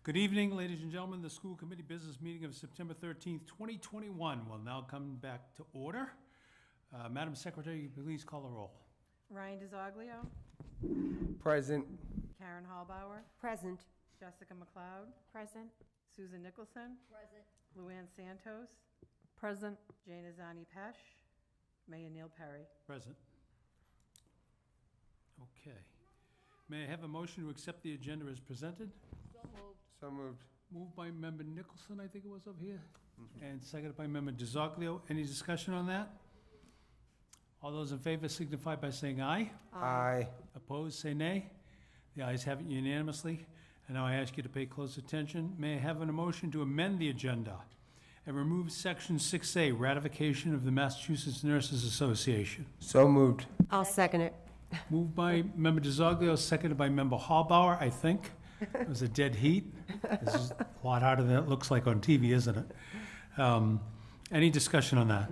Good evening, ladies and gentlemen. The school committee business meeting of September 13th, 2021 will now come back to order. Madam Secretary, please call the roll. Ryan DiZoglio. Present. Karen Hallbauer. Present. Jessica McLeod. Present. Susan Nicholson. Present. Luann Santos. Present. Jane Azani Pesh. Mayor Neil Perry. Present. Okay. May I have a motion to accept the agenda as presented? So moved. Moved by Member Nicholson, I think it was over here, and seconded by Member DiZoglio. Any discussion on that? All those in favor signify by saying aye. Aye. Opposed, say nay. The ayes have it unanimously. And now I ask you to pay close attention. May I have a motion to amend the agenda and remove Section 6A, ratification of the Massachusetts Nurses Association? So moved. I'll second it. Moved by Member DiZoglio, seconded by Member Hallbauer, I think. It was a dead heat. This is a lot harder than it looks like on TV, isn't it? Any discussion on that?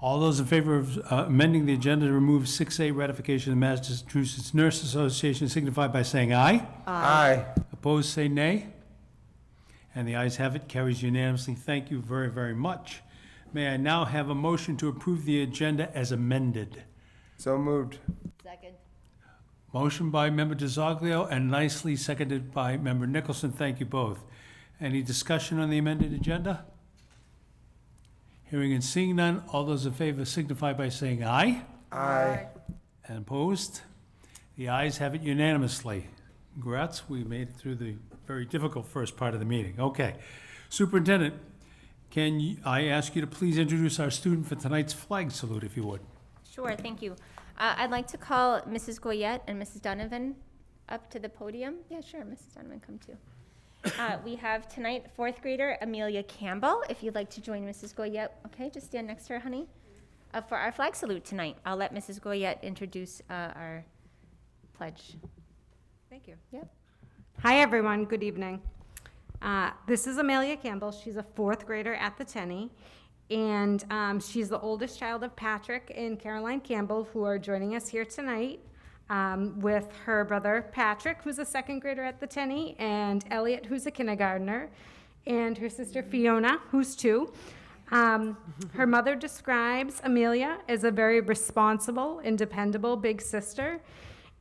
All those in favor of amending the agenda to remove 6A, ratification of the Massachusetts Nurses Association, signify by saying aye. Aye. Opposed, say nay. And the ayes have it, carries unanimously. Thank you very, very much. May I now have a motion to approve the agenda as amended? So moved. Second. Motion by Member DiZoglio and nicely seconded by Member Nicholson. Thank you both. Any discussion on the amended agenda? Hearing and seeing none, all those in favor signify by saying aye. Aye. And opposed? The ayes have it unanimously. Congrats, we made it through the very difficult first part of the meeting. Okay. Superintendent, I ask you to please introduce our student for tonight's flag salute, if you would? Sure, thank you. I'd like to call Mrs. Goyette and Mrs. Donovan up to the podium. Yeah, sure, Mrs. Donovan, come too. We have tonight fourth grader Amelia Campbell. If you'd like to join Mrs. Goyette, okay, just stand next to her, honey, for our flag salute tonight. I'll let Mrs. Goyette introduce our pledge. Thank you. Yep. Hi, everyone. Good evening. This is Amelia Campbell. She's a fourth grader at the Tenney, and she's the oldest child of Patrick and Caroline Campbell, who are joining us here tonight, with her brother Patrick, who's a second grader at the Tenney, and Elliot, who's a kindergartner, and her sister Fiona, who's 2. Her mother describes Amelia as a very responsible and dependable big sister,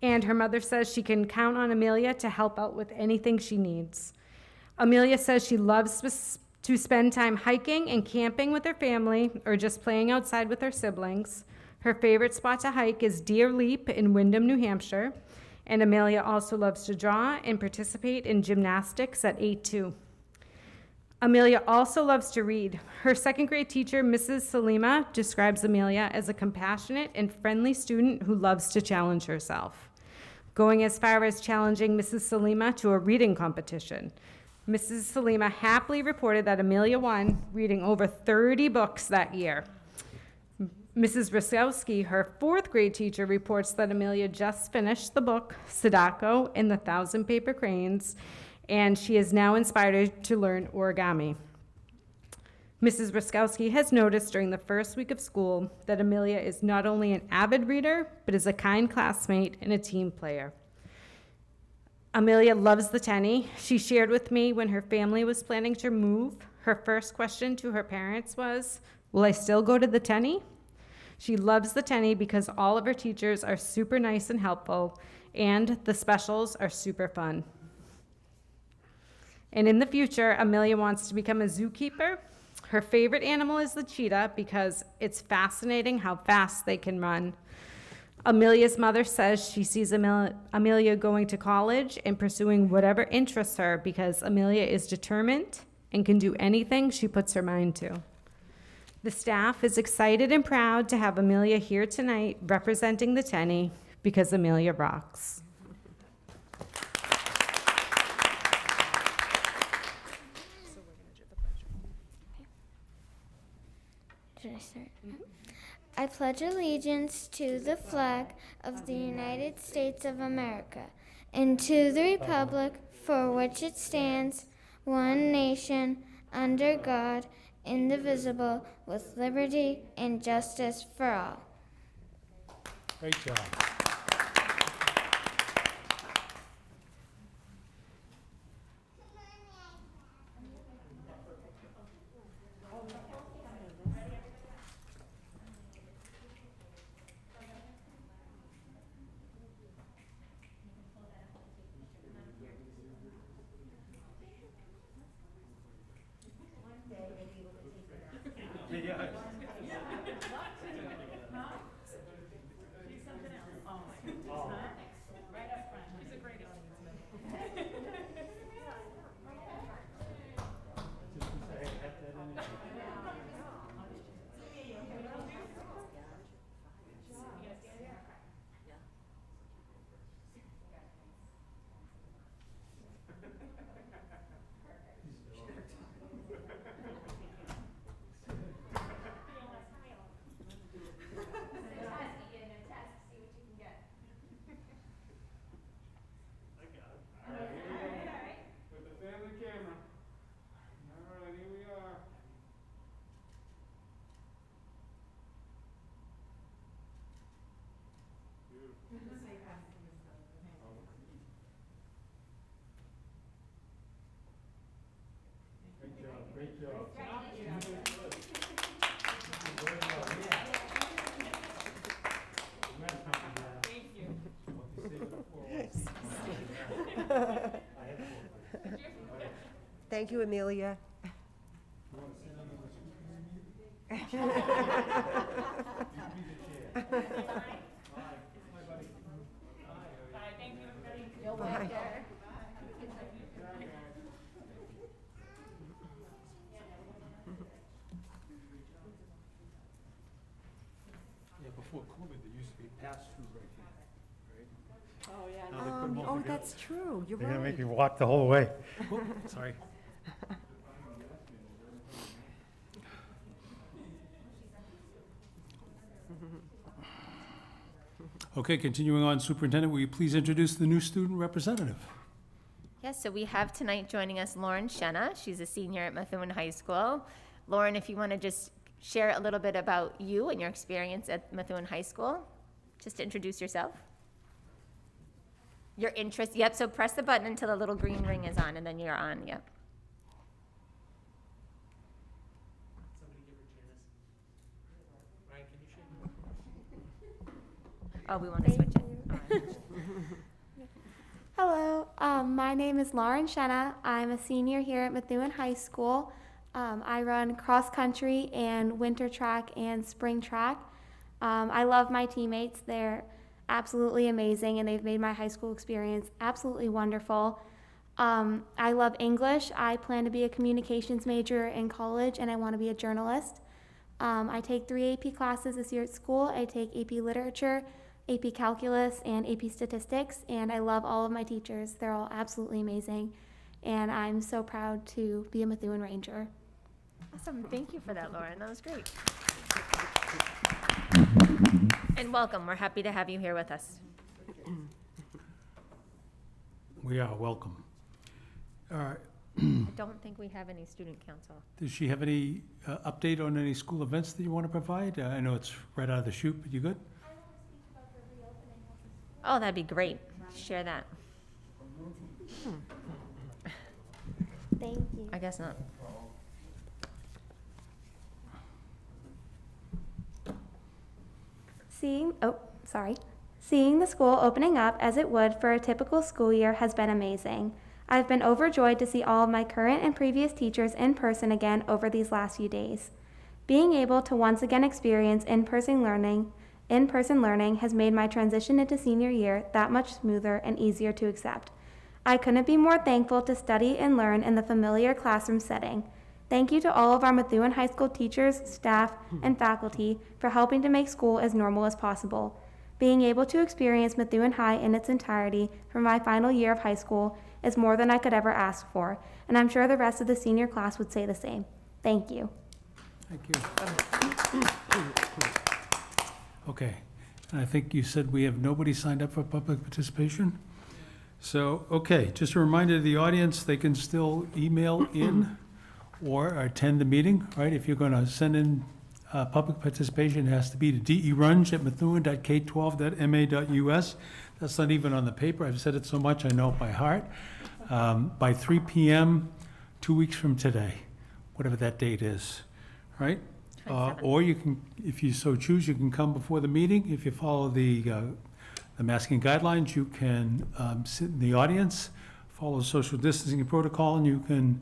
and her mother says she can count on Amelia to help out with anything she needs. Amelia says she loves to spend time hiking and camping with her family or just playing outside with her siblings. Her favorite spot to hike is Deer Leap in Windham, New Hampshire. And Amelia also loves to draw and participate in gymnastics at 8-2. Amelia also loves to read. Her second grade teacher, Mrs. Salima, describes Amelia as a compassionate and friendly student who loves to challenge herself, going as far as challenging Mrs. Salima to a reading competition. Mrs. Salima happily reported that Amelia won, reading over 30 books that year. Mrs. Ruskowski, her fourth grade teacher, reports that Amelia just finished the book Sadako and the 1,000 Paper Cranes, and she is now inspired to learn origami. Mrs. Ruskowski has noticed during the first week of school that Amelia is not only an avid reader, but is a kind classmate and a team player. Amelia loves the Tenney. She shared with me when her family was planning to move, her first question to her parents was, "Will I still go to the Tenney?" She loves the Tenney because all of her teachers are super nice and helpful, and the specials are super fun. And in the future, Amelia wants to become a zookeeper. Her favorite animal is the cheetah because it's fascinating how fast they can run. Amelia's mother says she sees Amelia going to college and pursuing whatever interests her because Amelia is determined and can do anything she puts her mind to. The staff is excited and proud to have Amelia here tonight representing the Tenney because Amelia rocks. Should I start? I pledge allegiance to the flag of the United States of America and to the republic for which it stands, one nation, under God, indivisible, with liberty and justice for all. Great job. Thank you, Amelia. Bye. Yeah, before COVID, there used to be pass-through right here, right? Oh, yeah. Now they put 'em all together. That's true. You're They're gonna make right. me walk the whole way. Sorry. Okay, continuing on, Superintendent, will you please introduce the new student representative? Yes, so we have tonight joining us Lauren Shenna. She's a senior at Methuen High School. Lauren, if you want to just share a little bit about you and your experience at Methuen High School, just to introduce yourself. Your interest, yep, so press the button until the little green ring is on, and then you're on, yep. Oh, we want to switch it. All right. Hello, my name is Lauren Shenna. I'm a senior here at Methuen High School. I run cross country and winter track and spring track. I love my teammates. They're absolutely amazing and they've made my high school experience absolutely wonderful. I love English. I plan to be a communications major in college and I want to be a journalist. I take 3 AP classes this year at school. I take AP Literature, AP Calculus, and AP Statistics, and I love all of my teachers. They're all absolutely amazing, and I'm so proud to be a Methuen Ranger. Awesome, thank you for that, Lauren, that was great. And welcome, we're happy to have you here with us. We are, welcome. All right, I don't think we have any student council. does she have any update on any school events that you want to provide? I know it's right out of the chute, but you good? Oh, that'd be great, share that. Thank you. I guess not. Seeing the school opening up as it would for a typical school year has been amazing. I've been overjoyed to see all of my current and previous teachers in person again over these last few days. Being able to once again experience in-person learning has made my transition into senior year that much smoother and easier to accept. I couldn't be more thankful to study and learn in the familiar classroom setting. Thank you to all of our Methuen High School teachers, staff, and faculty for helping to make school as normal as possible. Being able to experience Methuen High in its entirety for my final year of high school is more than I could ever ask for, and I'm sure the rest of the senior class would say the same. Thank you. Thank you. Okay, and I think you said we have nobody signed up for public participation? So, okay, just a reminder to the audience, they can still email in or attend the meeting, right? If you're gonna send in public participation, it has to be to derunge@methuen.k12.ma.us. That's not even on the paper, I've said it so much, I know it by heart. By 3 p.m., 2 weeks from today, whatever that date is, right? Or you can, if you so choose, you can come before the meeting. If you follow the masking guidelines, you can sit in the audience, follow social distancing protocol, and you can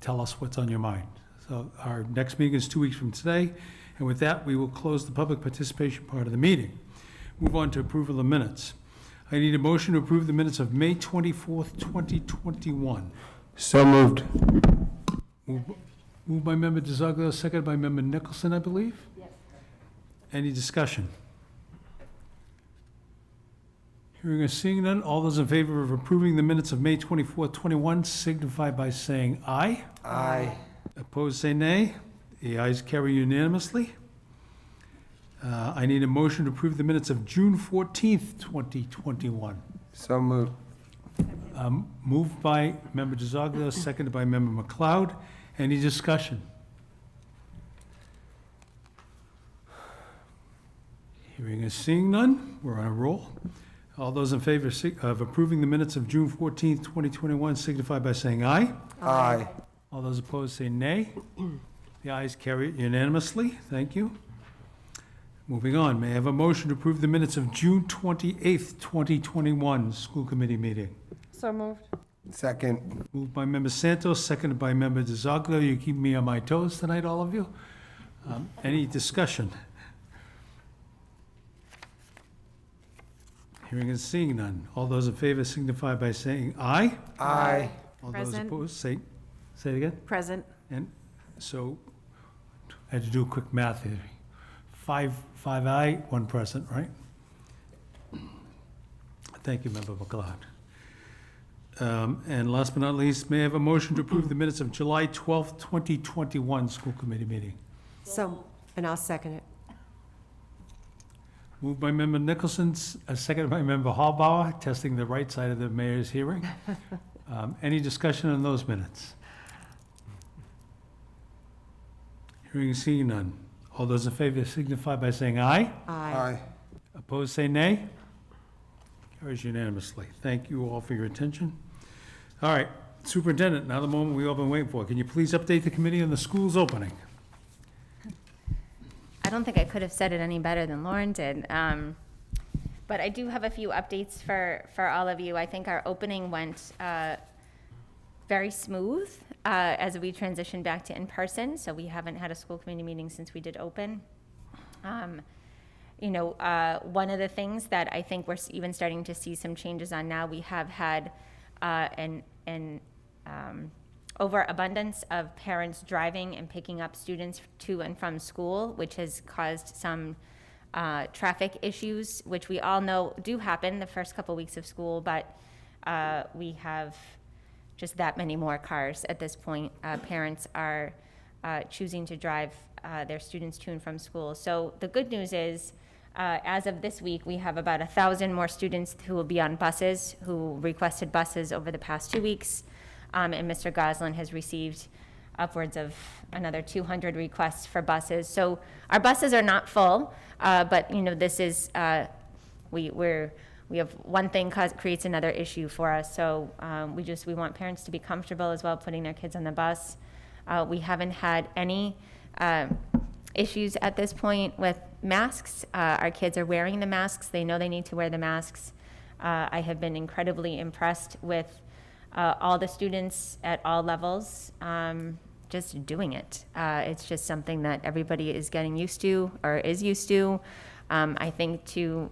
tell us what's on your mind. So our next meeting is 2 weeks from today, and with that, we will close the public participation part of the meeting. Move on to approval of the minutes. I need a motion to approve the minutes of May 24th, 2021. So moved. Moved by Member DeZoglio, seconded by Member Nicholson, I believe? Yes. Any discussion? Hearing or seeing none, all those in favor of approving the minutes of May 24th, 21 signify by saying aye. Aye. Opposed, say nay. The ayes carry unanimously. I need a motion to approve the minutes of June 14th, 2021. So moved. Moved by Member DeZoglio, seconded by Member McLeod. Any discussion? Hearing and seeing none, we're on a roll. All those in favor of approving the minutes of June 14th, 2021 signify by saying aye. Aye. All those opposed say nay. The ayes carry it unanimously. Thank you. Moving on, may I have a motion to approve the minutes of June 28th, 2021 school committee meeting? So moved. Second. Moved by Member Santos, seconded by Member DeZoglio. You keep me on my toes tonight, all of you. Any discussion? Hearing and seeing none. All those in favor signify by saying aye. Aye. All those Present. opposed, say it again. Present. And so, I had to do a quick math here. Five aye, one present, right? Thank you, Member McLeod. And last but not least, may I have a motion to approve the minutes of July 12th, 2021 school committee meeting? So, and I'll second it. Moved by Member Nicholson, seconded by Member Hallbauer, testing the right side of the mayor's hearing. Any discussion on those minutes? Hearing and seeing none. All those in favor signify by saying aye. Aye. Opposed, say nay. Carries unanimously. Thank you all for your attention. All right, Superintendent, now the moment we've all been waiting for. Can you please update the committee on the school's opening? I don't think I could have said it any better than Lauren did. But I do have a few updates for all of you. I think our opening went very smooth as we transitioned back to in-person. So we haven't had a school committee meeting since we did open. One of the things that I think we're even starting to see some changes on now, we have had an overabundance of parents driving and picking up students to and from school, which has caused some traffic issues, which we all know do happen the first couple weeks of school, but we have just that many more cars at this point. Parents are choosing to drive their students to and from school. So the good news is, as of this week, we have about 1,000 more students who will be on buses, who requested buses over the past 2 weeks. And Mr. Goslin has received upwards of another 200 requests for buses. So our buses are not full, but this is, we have one thing creates another issue for us. So we want parents to be comfortable as well putting their kids on the bus. We haven't had any issues at this point with masks. Our kids are wearing the masks. They know they need to wear the masks. I have been incredibly impressed with all the students at all levels just doing it. It's just something that everybody is getting used to or is used to. I think to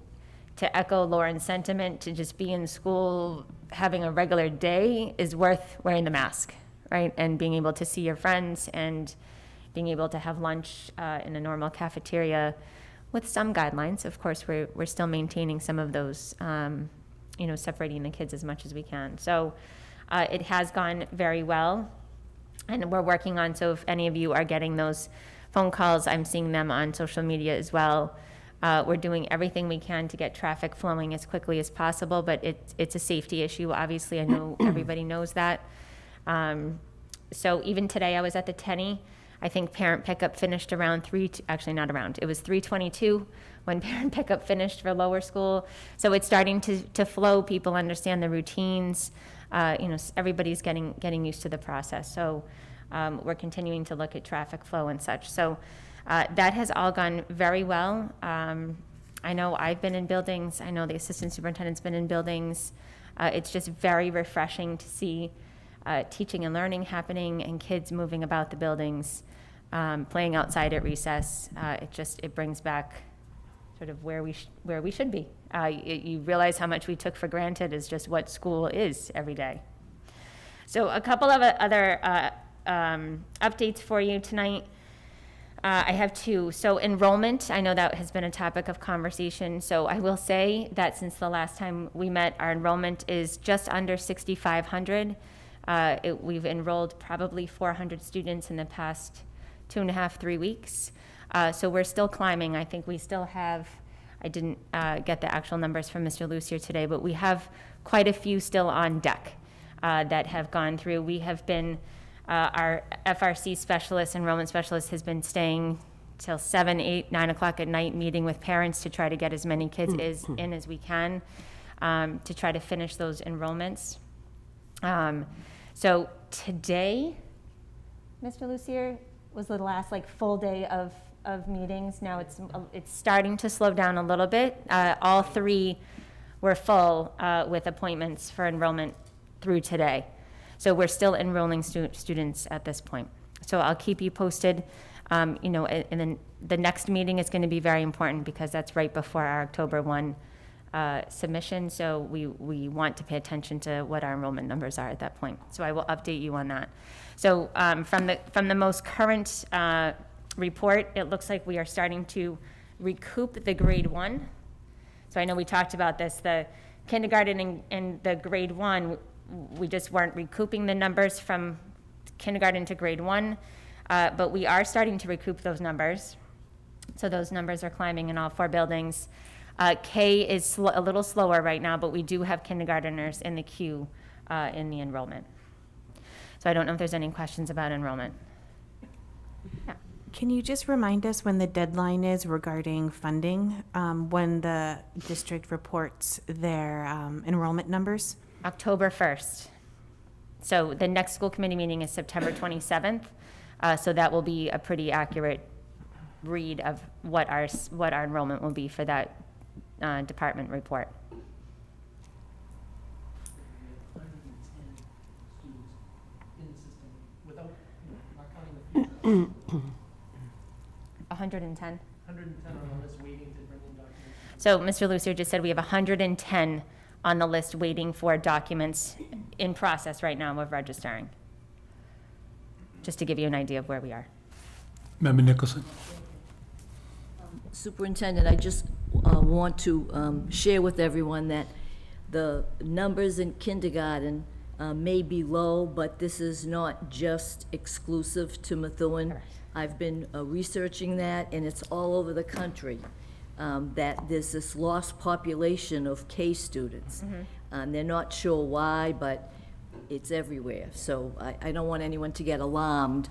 echo Lauren's sentiment, to just be in school having a regular day is worth wearing the mask, right? And being able to see your friends and being able to have lunch in a normal cafeteria with some guidelines. Of course, we're still maintaining some of those, separating the kids as much as we can. So it has gone very well, and we're working on, so if any of you are getting those phone calls, I'm seeing them on social media as well. We're doing everything we can to get traffic flowing as quickly as possible, but it's a safety issue. Obviously, I know everybody knows that. So even today, I was at the Tenny. I think parent pickup finished around it was 3:22 when parent pickup finished for lower school. So it's starting to flow. People understand the routines. Everybody's getting used to the process. So we're continuing to look at traffic flow and such. So that has all gone very well. I know I've been in buildings. I know the assistant superintendent's been in buildings. It's just very refreshing to see teaching and learning happening and kids moving about the buildings, playing outside at recess. It brings back sort of where we should be. You realize how much we took for granted is just what school is every day. So a couple of other updates for you tonight. I have two. So enrollment, I know that has been a topic of conversation. So I will say that since the last time we met, our enrollment is just under 6,500. We've enrolled probably 400 students in the past 2.5, 3 weeks. So we're still climbing. I think we still have, I didn't get the actual numbers from Mr. Lucier today, but we have quite a few still on deck that have gone through. We have been, our FRC specialist, enrollment specialist, has been staying till 7, 8, 9 o'clock at night, meeting with parents to try to get as many kids in as we can, to try to finish those enrollments. So today, Mr. Lucier, was the last full day of meetings. Now it's starting to slow down a little bit. All 3 were full with appointments for enrollment through today. So we're still enrolling students at this point. So I'll keep you posted. And then the next meeting is going to be very important because that's right before our October 1 submission. So we want to pay attention to what our enrollment numbers are at that point. So I will update you on that. So from the most current report, it looks like we are starting to recoup the grade 1. So I know we talked about this, the kindergarten and the grade 1, we just weren't recouping the numbers from kindergarten to grade 1, but we are starting to recoup those numbers. So those numbers are climbing in all 4 buildings. K is a little slower right now, but we do have kindergarteners in the queue in the enrollment. So I don't know if there's any questions about enrollment. Yeah. Can you just remind us when the deadline is regarding funding, when the district reports their enrollment numbers? October 1st. So the next school committee meeting is September 27th. So that will be a pretty accurate read of what our enrollment will be for that department report. 110? 110 on the list waiting to bring in documents. So Mr. Lucier just said we have 110 on the list waiting for documents in process right now of registering. Just to give you an idea of where we are. Member Nicholson. Superintendent, I just want to share with everyone that the numbers in kindergarten may be low, but this is not just exclusive to Methuen. Correct. I've been researching that, and it's all over the country, that there's this lost population of K students. They're not sure why, but it's everywhere. So I don't want anyone to get alarmed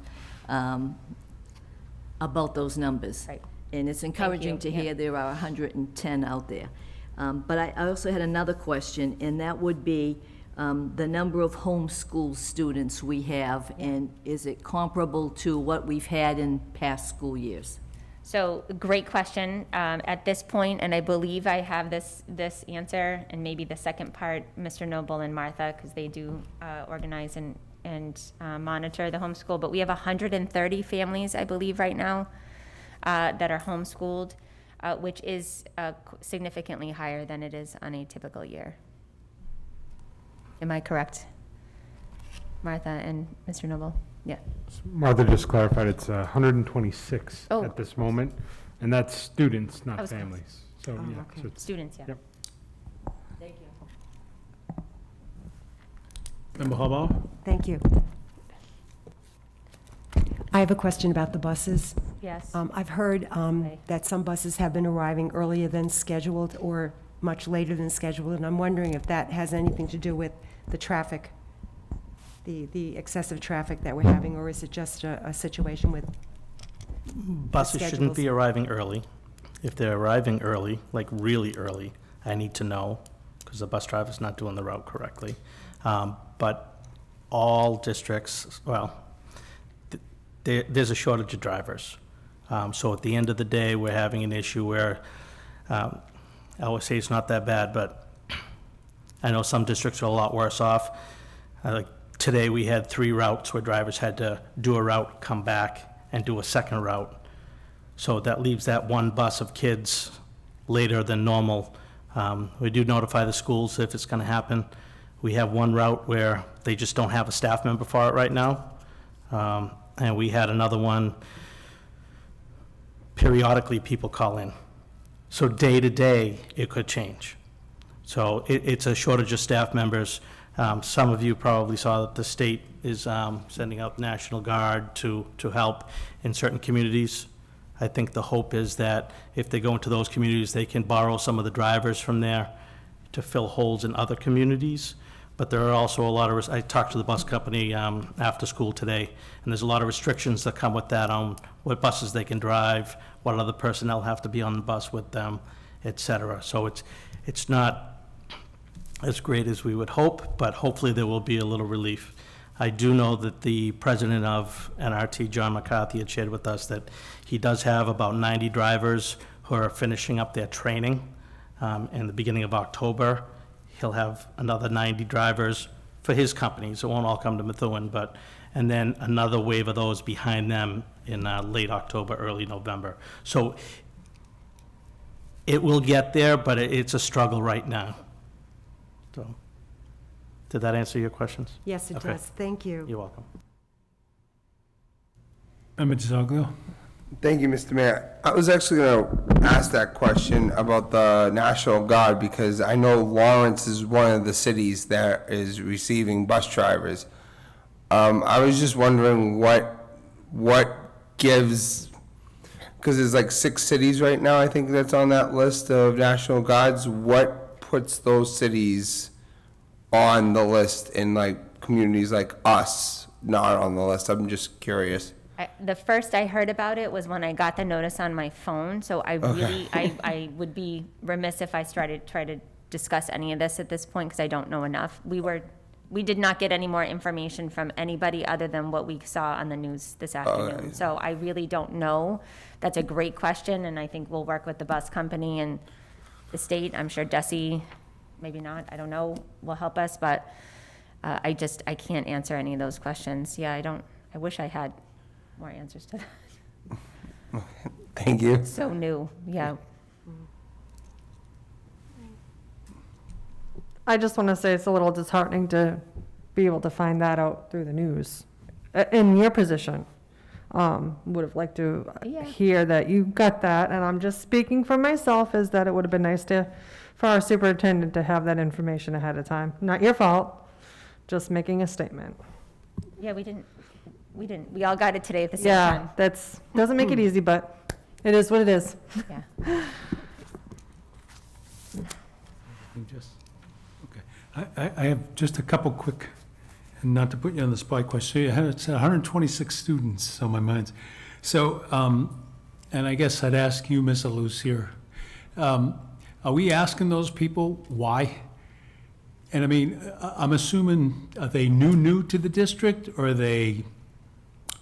about those numbers. Right. And it's encouraging to hear there are 110 out there. But I also had another question, and that would be the number of homeschool students we have, and is it comparable to what we've had in past school years? So, great question. At this point, and I believe I have this answer, and maybe the second part, Mr. Noble and Martha, because they do organize and monitor the homeschool, but we have 130 families, I believe, right now that are homeschooled, which is significantly higher than it is on a typical year. Am I correct? Martha and Mr. Noble? Yeah. Martha just clarified it's 126 Oh. at this moment, and that's students, I not was close. families. So, yeah, okay. so it's, Students, yeah. Yep. Thank you. Member Hallbauer? Thank you. I have a question about the buses. Yes. I've heard Okay. that some buses have been arriving earlier than scheduled or much later than scheduled, and I'm wondering if that has anything to do with the traffic, the excessive traffic that we're having, or is it just a situation with Buses shouldn't schedules. be arriving early. If they're arriving early, like really early, I need to know, because the bus driver's not doing the route correctly. But all districts, well, there's a shortage of drivers. So at the end of the day, we're having an issue where, I always say it's not that bad, but I know some districts are a lot worse off. Like today, we had 3 routes where drivers had to do a route, come back, and do a second route. So that leaves that one bus of kids later than normal. We do notify the schools if it's going to happen. We have one route where they just don't have a staff member for it right now. And we had another one, periodically people call in. So day to day, it could change. So it's a shortage of staff members. Some of you probably saw that the state is sending out National Guard to help in certain communities. I think the hope is that if they go into those communities, they can borrow some of the drivers from there to fill holes in other communities. but there are also a lot of, I talked to the bus company after school today, and there's a lot of restrictions that come with that on what buses they can drive, what other personnel have to be on the bus with them, et cetera. So it's not as great as we would hope, but hopefully there will be a little relief. I do know that the president of NRT, John McCarthy, had shared with us that he does have about 90 drivers who are finishing up their training in the beginning of October. He'll have another 90 drivers for his company, so it won't all come to Methuen, and then another wave of those behind them in late October, early November. So it will get there, but it's a struggle right now. So, did that answer your questions? Yes, it Okay. does. Thank you. You're welcome. Member DiZoglio? Thank you, Mr. Mayor. I was actually going to ask that question about the National Guard because I know Lawrence is one of the cities that is receiving bus drivers. I was just wondering what gives, because there's like 6 cities right now, I think that's on that list of National Guards. What puts those cities on the list and like communities like us not on the list? I'm just curious. The first I heard about it was when I got the notice on my phone, so I really, I would be remiss if I try to discuss any of this at this point, because I don't know enough. We did not get any more information from anybody other than what we saw on the news this afternoon. So I really don't know. That's a great question, and I think we'll work with the bus company and the state. I'm sure Desi, maybe not, I don't know, will help us, but I can't answer any of those questions. Yeah, I wish I had more answers to that. Thank you. So new, yeah. I just want to say it's a little disheartening to be able to find that out through the news. In your position, would have liked to hear that you got that, and I'm just speaking for myself, is that it would have been nice for our superintendent to have that information ahead of time. Not your fault, just making a statement. Yeah, we didn't, we all got it today at the same Yeah, time. doesn't make it easy, but it is what it is. Yeah. I have just a couple quick, and not to put you on the spot question. You had, it's 126 students on my mind. So, and I guess I'd ask you, Ms. Alous here, are we asking those people why? And I mean, I'm assuming, are they new to the district, or are they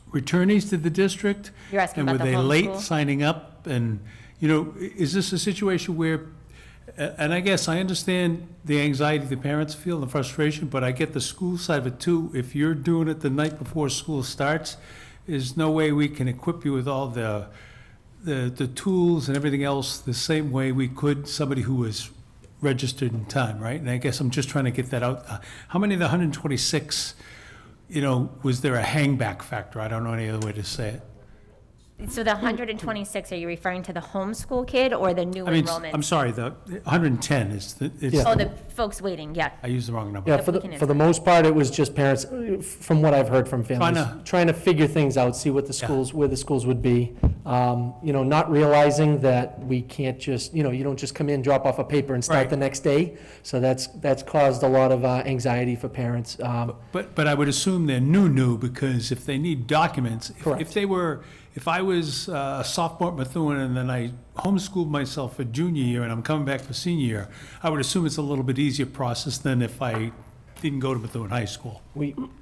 returnees to the district? You're asking about the And were they late homeschool? signing up? And, you know, is this a situation where, and I guess I understand the anxiety the parents feel, the frustration, but I get the school side of it too. If you're doing it the night before school starts, there's no way we can equip you with all the tools and everything else the same way we could somebody who was registered in time, right? And I guess I'm just trying to get that out. How many of the 126, you know, was there a hangback factor? I don't know any other way to say it. So the 126, are you referring to the homeschool kid or the new I mean, enrollment? I'm sorry, the 110 is, Oh, the folks waiting, yeah. I used the wrong number. Yeah, Yep, we can for answer the most part, it was just parents, from what I've heard from families, Trying trying to figure things out, see what the Yeah. schools, where the schools would be. You know, not realizing that we can't just, you know, you don't just come in, drop off a paper and start Right. the next day. So that's caused a lot of anxiety for parents. But I would assume they're new, because if they need documents, Correct. if I was a sophomore at Methuen and then I homeschooled myself for junior year and I'm coming back for senior year, I would assume it's a little bit easier process than if I didn't go to Methuen High School.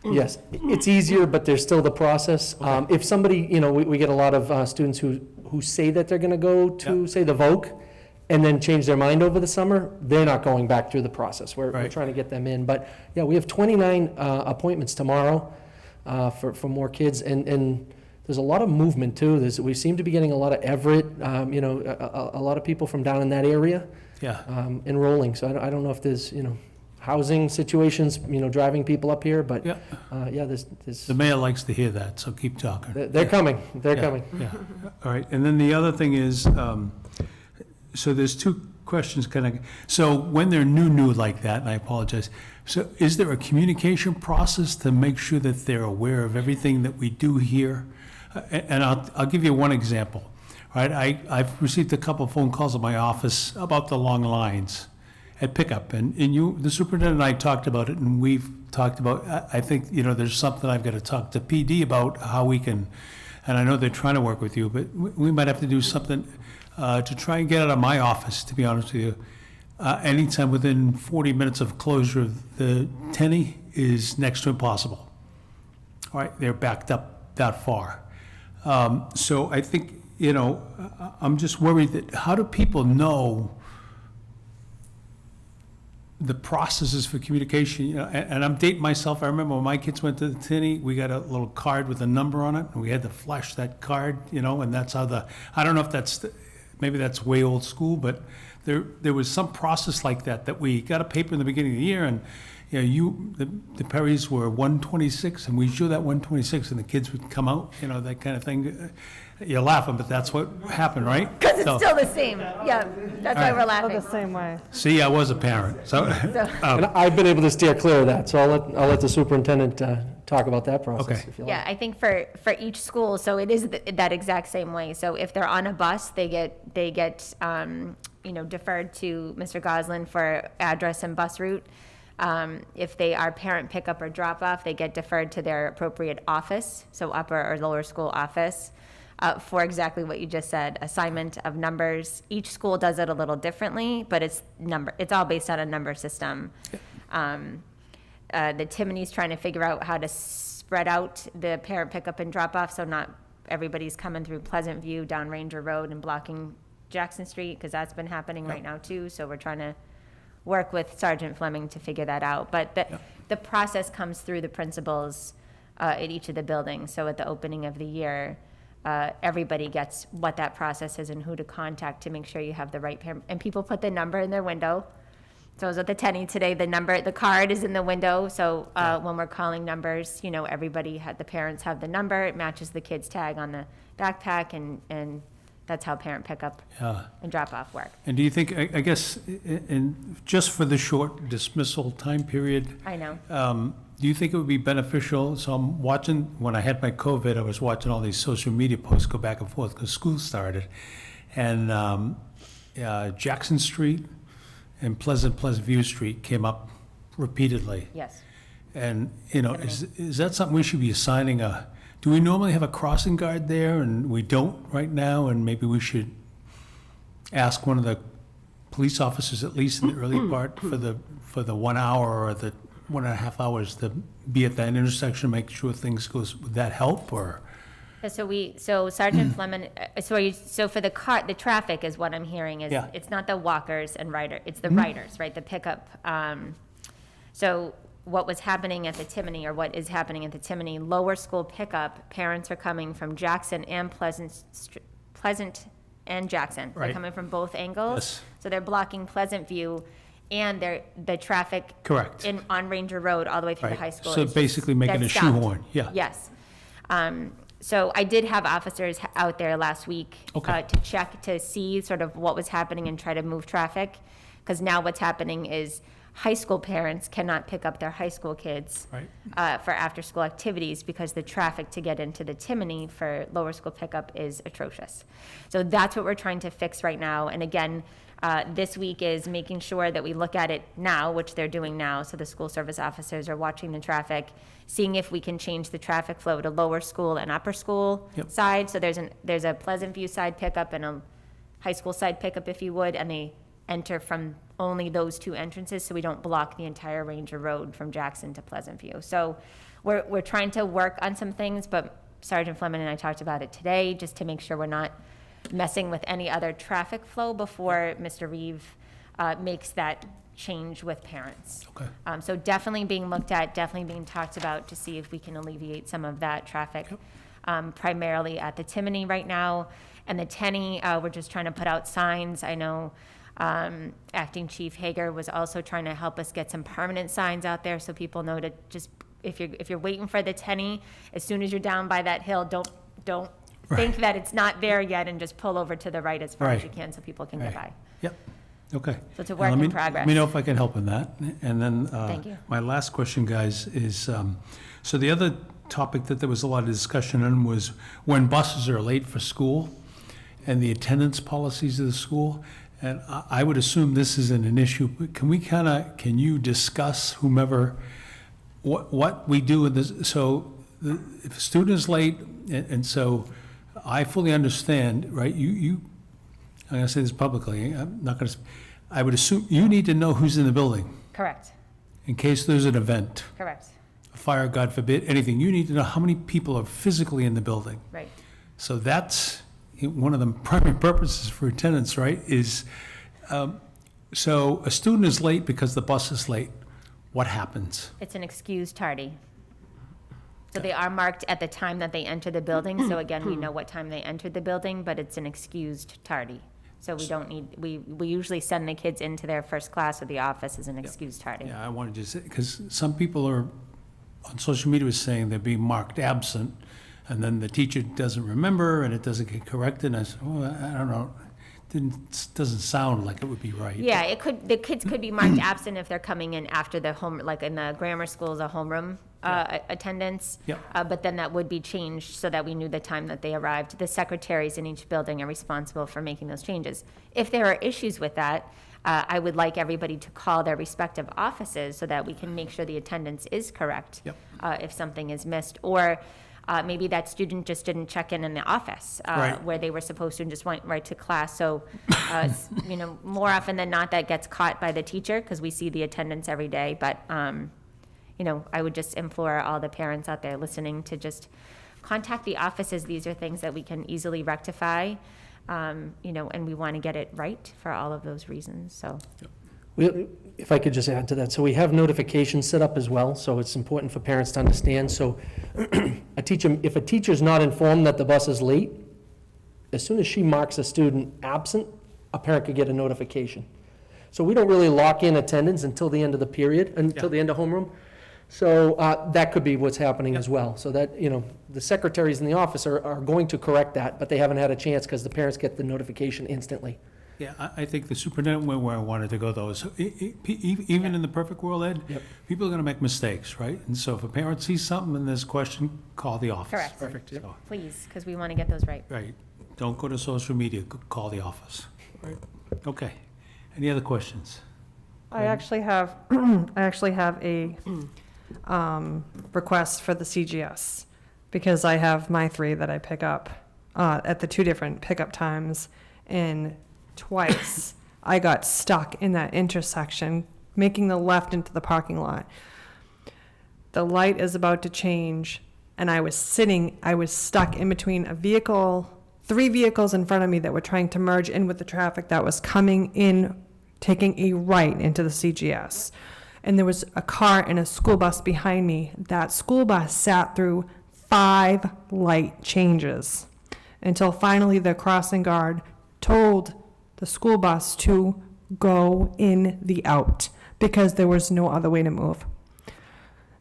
Yes, it's easier, but there's still the process. If somebody, you know, we get a lot of students who say that they're going to go to, Yep. say, the Voc, and then change their mind over the summer, they're not going back through the process. We're Right. trying to get them in. But, yeah, we have 29 appointments tomorrow for more kids, and there's a lot of movement, too. We seem to be getting a lot of Everett, you know, a lot of people from down in that area Yeah. enrolling. So I don't know if there's, you know, housing situations, you know, driving people up here, but, Yeah. yeah, there's, The mayor likes to hear that, so keep talking. they're coming, they're Yeah, coming. Yeah, all right. And then the other thing is, so there's two questions kind of, so when they're new like that, and I apologize, so is there a communication process to make sure that they're aware of everything that we do here? And I'll give you one example, right? I've received a couple of phone calls at my office about the long lines. at pickup. And you, the superintendent and I talked about it, and we've talked about, I think, there's something I've got to talk to PD about how we can, and I know they're trying to work with you, but we might have to do something to try and get out of my office, to be honest with you. Anytime within 40 minutes of closure of the Tenny is next to impossible. All right, they're backed up that far. So I think, I'm just worried that, how do people know the processes for communication? And I'm dating myself. I remember when my kids went to the Tinny, we got a little card with a number on it, and we had to flash that card, and that's how I don't know if that's, maybe that's way old school, but there was some process like that we got a paper in the beginning of the year, and the Perrys were 126, and we show that 126, and the kids would come out, that kind of thing. You're laughing, but that's what happened, right? Because it's still the same. Yeah, that's why we're laughing. The same way. See, I was a parent, so. And I've been able to steer clear of that, so I'll let the superintendent talk about that process, Okay. if you like. Yeah, I think for each school, so it is that exact same way. So if they're on a bus, they get deferred to Mr. Goslin for address and bus route. If they are parent pickup or drop off, they get deferred to their appropriate office, so upper or lower school office, for exactly what you just said, assignment of numbers. Each school does it a little differently, but it's all based on a number system. The Timony's trying to figure out how to spread out the parent pickup and drop off, so not everybody's coming through Pleasant View down Ranger Road and blocking Jackson Street, because that's been happening right now too. So we're trying to work with Sergeant Fleming to figure that out. But the process comes through the principals at each of the buildings. So at the opening of the year, everybody gets what that process is and who to contact to make sure you have the right parent. And people put the number in their window. So I was at the Tenny today, the card is in the window. So when we're calling numbers, the parents have the number, it matches the kid's tag on the backpack, and that's how parent pickup and drop off work. And do you think, I guess, just for the short dismissal time period? I know. Do you think it would be beneficial? So I'm watching, when I had my COVID, I was watching all these social media posts go back and forth because school started. And Jackson Street and Pleasant View Street came up repeatedly. Yes. And, is that something we should be assigning do we normally have a crossing guard there, and we don't right now, and maybe we should ask one of the police officers, at least in the early part, for the 1 hour or the 1.5 hours to be at that intersection, make sure things goes, would that help, or? So Sergeant Fleming, so for the traffic is what I'm hearing is, Yeah. It's not the walkers and riders, it's the riders, right, the pickup. So what was happening at the Timony, or what is happening at the Timony, lower school pickup, parents are coming from Jackson and Pleasant and Jackson. They're Right. coming from both angles. Yes. So they're blocking Pleasant View and the traffic Correct. on Ranger Road all the way through the Right. high school. So is basically making that's a stopped. shoehorn, yeah. Yes. So I did have officers out there last week Okay. to check to see sort of what was happening and try to move traffic. Because now what's happening is high school parents cannot pick up their high school kids Right. for after-school activities because the traffic to get into the Timony for lower school pickup is atrocious. So that's what we're trying to fix right now. And again, this week is making sure that we look at it now, which they're doing now. So the school service officers are watching the traffic, seeing if we can change the traffic flow to lower school and upper school Yep. side. So there's a Pleasant View side pickup and a high school side pickup, if you would, and they enter from only those two entrances, so we don't block the entire Ranger Road from Jackson to Pleasant View. So we're trying to work on some things, but Sergeant Fleming and I talked about it today, just to make sure we're not messing with any other traffic flow before Mr. Reeve makes that change with parents. Okay. So definitely being looked at, definitely being talked about to see if we can alleviate some of that traffic, primarily at the Timony right now. And the Tenny, we're just trying to put out signs. I know Acting Chief Hager was also trying to help us get some permanent signs out there so people know to just, if you're waiting for the Tenny, as soon as you're down by that hill, don't think that it's not there yet, and just pull over to the right as far as Right. you can so people can get by. Yep, okay. So it's a Now, work let in me- progress. Let me know if I can help in that. And then Thank you. my last question, guys, is, so the other topic that there was a lot of discussion on was when buses are late for school and the attendance policies of the school. And I would assume this isn't an issue, but can you discuss whomever, what we do with this? So if a student is late, and so I fully understand, right? I'm gonna say this publicly, I'm not gonna, I would assume you need to know who's in the building Correct, in case there's an event, correct, a fire, God forbid, anything. You need to know how many people are physically in the building. right. So that's one of the primary purposes for attendance, right, is, so a student is late because the bus is late. What happens? It's an excused tardy. So they are marked at the time that they enter the building, so again, we know what time they entered the building, but it's an excused tardy. So we don't need, we usually send the kids into their first class or the office as an excused tardy. Yeah, I wanted to say, because some people are, on social media was saying they're being marked absent, and then the teacher doesn't remember, and it doesn't get corrected, and I said, oh, I don't know, doesn't sound like it would be right. Yeah, the kids could be marked absent if they're coming in after the home, like in the grammar schools, a homeroom attendance. Yep. But then that would be changed so that we knew the time that they arrived. The secretaries in each building are responsible for making those changes. If there are issues with that, I would like everybody to call their respective offices so that we can make sure the attendance is correct. Yep. If something is missed, or maybe that student just didn't check in the office Right. where they were supposed to and just went right to class. So, more often than not, that gets caught by the teacher because we see the attendance every day. But, I would just implore all the parents out there listening to just contact the offices. These are things that we can easily rectify, and we want to get it right for all of those reasons, so. If I could just add to that, so we have notifications set up as well, so it's important for parents to understand. So if a teacher's not informed that the bus is late, as soon as she marks a student absent, a parent could get a notification. So we don't really lock in attendance until the end of the period, until the end of homeroom. So that could be what's happening as well. So that, the secretaries in the office are going to correct that, but they haven't had a chance because the parents get the notification instantly. Yeah, I think the superintendent went where I wanted to go, though. So even in the perfect world, Ed, Yep. people are going to make mistakes, right? And so if a parent sees something and there's a question, call the office. Correct. Perfect, yep. So, Please, because we want to get those right. right. Don't go to social media, call the office. Right. Okay. Any other questions? I actually have, a request for the CGS, because I have my 3 that I pick up at the 2 different pickup times, and twice I got stuck in that intersection, making the left into the parking lot. The light is about to change, and I was stuck in between 3 vehicles in front of me that were trying to merge in with the traffic that was coming in, taking a right into the CGS. And there was a car and a school bus behind me. That school bus sat through 5 light changes until finally the crossing guard told the school bus to go in the out because there was no other way to move.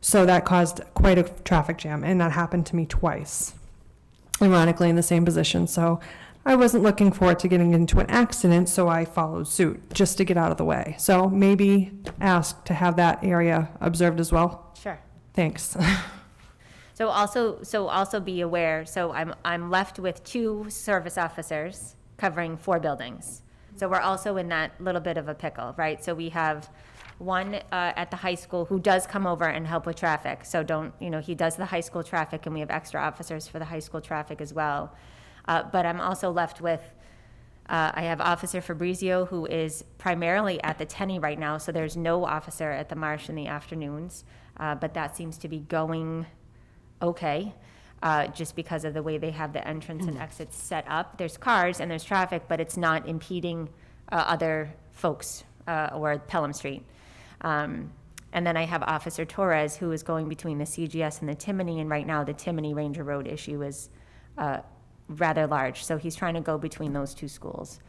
So that caused quite a traffic jam, and that happened to me twice, ironically in the same position. So I wasn't looking forward to getting into an accident, so I followed suit just to get out of the way. So maybe ask to have that area observed as well. Sure. Thanks. So also be aware, so I'm left with 2 service officers covering 4 buildings. So we're also in that little bit of a pickle, right? So we have one at the high school who does come over and help with traffic. So he does the high school traffic, and we have extra officers for the high school traffic as well. But I'm also left with, I have Officer Fabrizio, who is primarily at the Tenney right now, so there's no officer at the Marsh in the afternoons, but that seems to be going okay, just because of the way they have the entrance and exits set up. There's cars and there's traffic, but it's not impeding other folks or Pelham Street. And then I have Officer Torres, who is going between the CGS and the Timony, and right now the Timony Ranger Road issue is rather large, so he's trying to go between those 2 schools.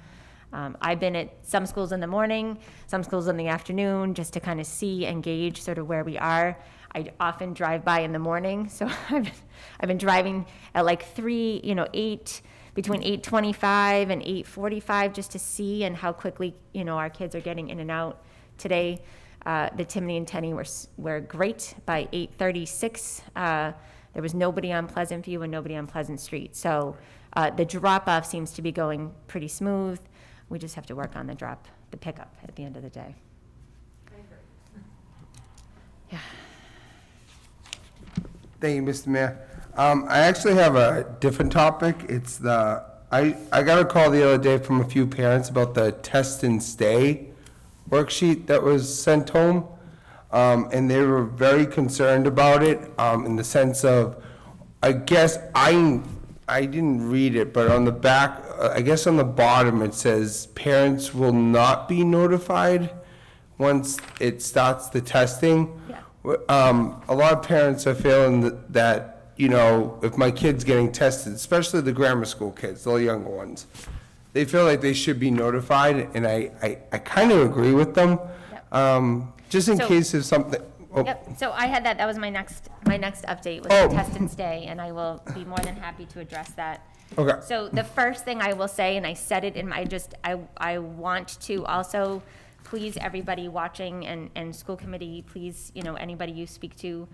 I've been at some schools in the morning, some schools in the afternoon, just to kind of see and gauge sort of where we are. I often drive by in the morning, so I've been driving at like 8, between 8:25 and 8:45, just to see and how quickly, our kids are getting in and out. Today, the Timony and Tenney were great. By 8:36, there was nobody on Pleasant View and nobody on Pleasant Street. So the drop-off seems to be going pretty smooth. We just have to work on the pickup at the end of the day. Yeah. Thank you, Mr. Mayor. I actually have a different topic. It's I got a call the other day from a few parents about the test and stay worksheet that was sent home. And they were very concerned about it, in the sense of, I guess, I didn't read it, but on the back, I guess on the bottom, it says parents will not be notified once it starts the testing. Yeah. A lot of parents are feeling that, you know, if my kid's getting tested, especially the grammar school kids, the younger ones, they feel like they should be notified, and I kind of agree with them. Just in case there's something. Oh. Yep, so I had that was my next update was the test and stay, and I will be more than happy to address that. Okay. So the first thing I will say, and I said it in my, I want to also please everybody watching and school committee, please, you know, anybody you speak to,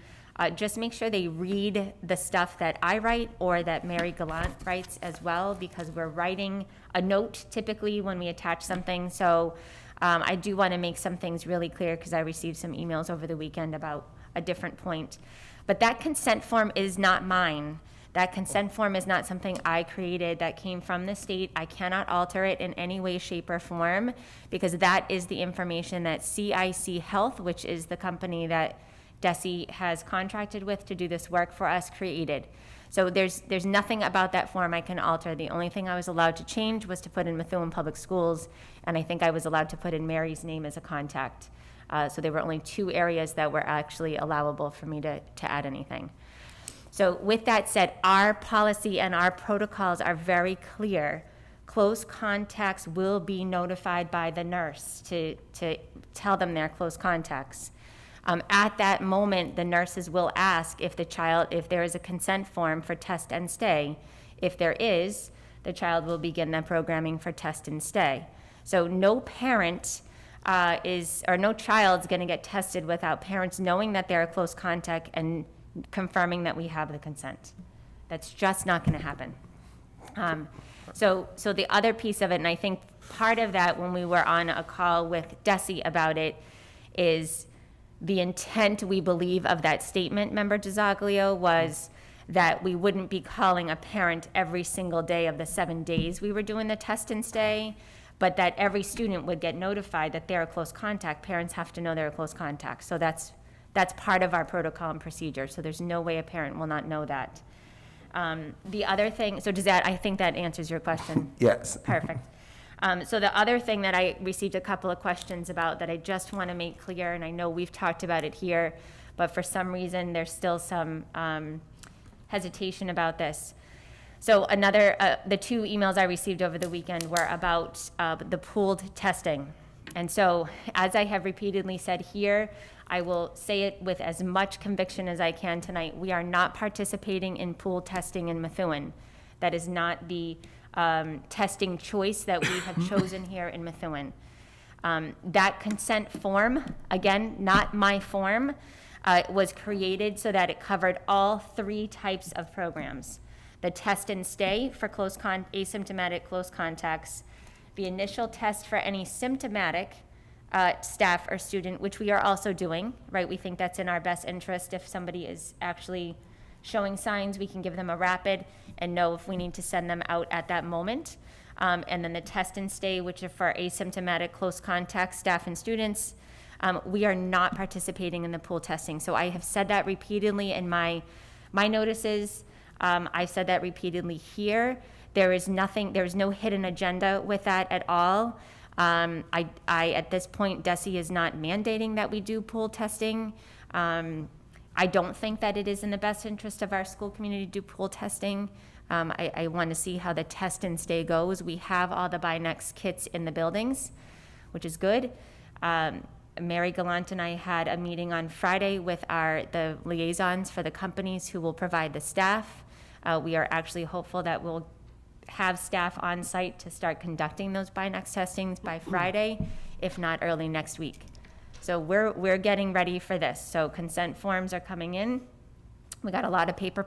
just make sure they read the stuff that I write or that Mary Gallant writes as well, because we're writing a note typically when we attach something. So I do want to make some things really clear, because I received some emails over the weekend about a different point. But that consent form is not mine. That consent form is not something I created. That came from the state. I cannot alter it in any way, shape, or form, because that is the information that CIC Health, which is the company that DESE has contracted with to do this work for us, created. So there's nothing about that form I can alter. The only thing I was allowed to change was to put in Methuen Public Schools, and I think I was allowed to put in Mary's name as a contact. So there were only 2 areas that were actually allowable for me to add anything. So with that said, our policy and our protocols are very clear. Close contacts will be notified by the nurse to tell them they're close contacts. At that moment, the nurses will ask if there is a consent form for test and stay. If there is, the child will begin the programming for test and stay. So no parent no child's going to get tested without parents knowing that they're a close contact and confirming that we have the consent. That's just not going to happen. So the other piece of it, and I think part of that when we were on a call with DESE about it, is the intent, we believe, of that statement, Member DiZoglio, was that we wouldn't be calling a parent every single day of the 7 days we were doing the test and stay, but that every student would get notified that they're a close contact. Parents have to know they're a close contact. So that's part of our protocol and procedure. So there's no way a parent will not know that. The other thing, so I think that answers your question? Yes. Perfect. So the other thing that I received a couple of questions about that I just want to make clear, and I know we've talked about it here, but for some reason there's still some hesitation about this. So the 2 emails I received over the weekend were about the pooled testing. And so, as I have repeatedly said here, I will say it with as much conviction as I can tonight. We are not participating in pool testing in Methuen. That is not the testing choice that we have chosen here in Methuen. That consent form, again, not my form, was created so that it covered all 3 types of programs. The test and stay for asymptomatic close contacts, the initial test for any symptomatic staff or student, which we are also doing, right? We think that's in our best interest. If somebody is actually showing signs, we can give them a rapid and know if we need to send them out at that moment. And then the test and stay, which are for asymptomatic close contact staff and students. We are not participating in the pool testing. So I have said that repeatedly in my notices. I've said that repeatedly here. There is no hidden agenda with that at all. At this point, DESE is not mandating that we do pool testing. I don't think that it is in the best interest of our school community to do pool testing. I want to see how the test and stay goes. We have all the Binex kits in the buildings, which is good. Mary Gallant and I had a meeting on Friday with the liaisons for the companies who will provide the staff. We are actually hopeful that we'll have staff on site to start conducting those Binex testings by Friday, if not early next week. So we're getting ready for this. So consent forms are coming in. We got a lot of paper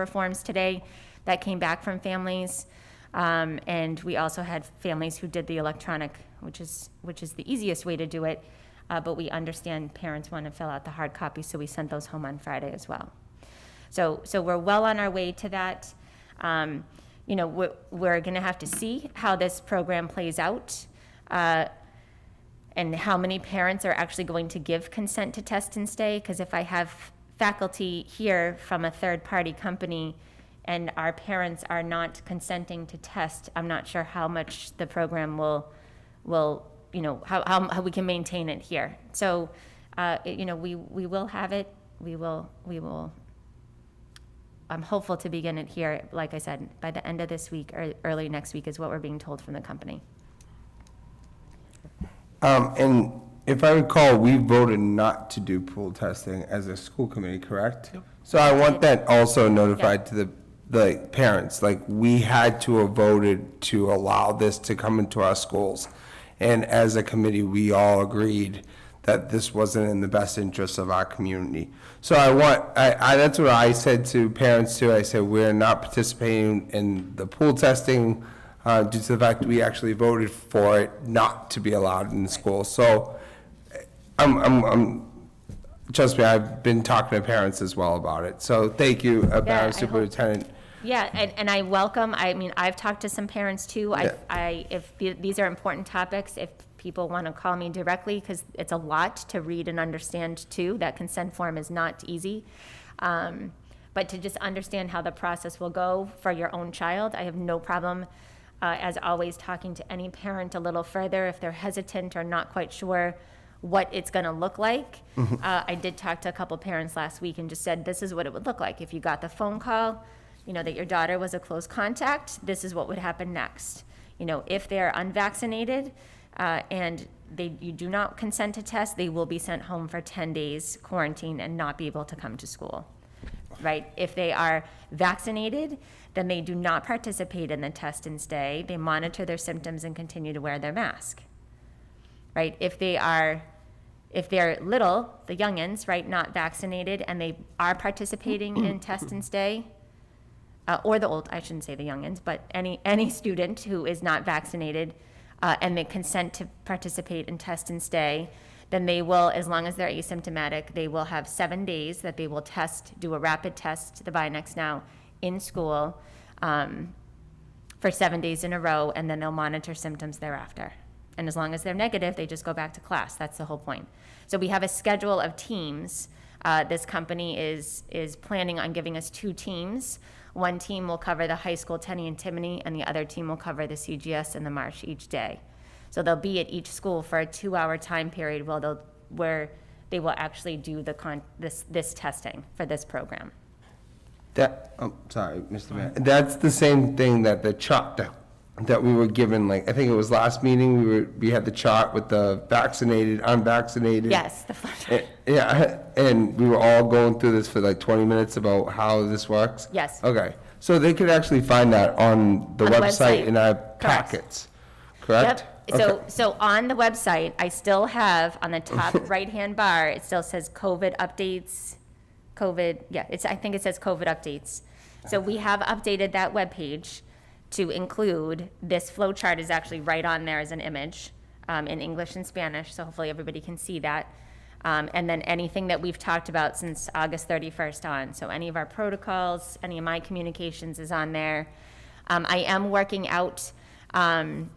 forms today that came back from families. And we also had families who did the electronic, which is the easiest way to do it. But we understand parents want to fill out the hard copy, so we sent those home on Friday as well. So we're well on our way to that. You know, we're going to have to see how this program plays out, and how many parents are actually going to give consent to test and stay. Because if I have faculty here from a third-party company and our parents are not consenting to test, I'm not sure how much the program will you know, how we can maintain it here. So, you know, we will have it. We will. I'm hopeful to begin it here, like I said, by the end of this week or early next week is what we're being told from the company. And if I recall, we voted not to do pool testing as a school committee, correct? Yep. So I want that also notified to the parents, like, we had to have voted to allow this to come into our schools. And as a committee, we all agreed that this wasn't in the best interest of our community. So that's what I said to parents too. I said, we're not participating in the pool testing due to the fact that we actually voted for it not to be allowed in the school. So trust me, I've been talking to parents as well about it. So thank you, Madam Superintendent. Yeah, and I welcome, I mean, I've talked to some parents too. If these are important topics, if people want to call me directly, because it's a lot to read and understand too. That consent form is not easy. But to just understand how the process will go for your own child, I have no problem, as always, talking to any parent a little further if they're hesitant or not quite sure what it's going to look like. I did talk to a couple parents last week and just said, this is what it would look like. If you got the phone call, you know, that your daughter was a close contact, this is what would happen next. You know, if they're unvaccinated and you do not consent to test, they will be sent home for 10 days quarantine and not be able to come to school, right? If they are vaccinated, then they do not participate in the test and stay. They monitor their symptoms and continue to wear their mask, right? If they're little, the youngins, right, not vaccinated, and they are participating in test and stay, or the old, I shouldn't say the youngins, but any student who is not vaccinated and they consent to participate in test and stay, then they will, as long as they're asymptomatic, they will have 7 days that they will do a rapid test, the Binax now, in school for 7 days in a row, and then they'll monitor symptoms thereafter. And as long as they're negative, they just go back to class. That's the whole point. So we have a schedule of teams. This company is planning on giving us 2 teams. One team will cover the high school, Tenney and Timony, and the other team will cover the CGS and the Marsh each day. So they'll be at each school for a 2-hour time period where they will actually do this testing for this program. Sorry, Mr. Mayor. That's the same thing that the chart that we were given, like, I think it was last meeting, we had the chart with the vaccinated, unvaccinated. Yes, the flow chart. Yeah, and we were all going through this for like 20 minutes about how this works? Yes. Okay, so they could actually find that on the website in our packets, correct? Yep. Okay. So on the website, I still have on the top right-hand bar, it still says COVID updates, I think it says COVID updates. So we have updated that webpage to include, this flow chart is actually right on there as an image in English and Spanish, so hopefully everybody can see that. And then anything that we've talked about since August 31st on, so any of our protocols, any of my communications is on there. I am working out, I'm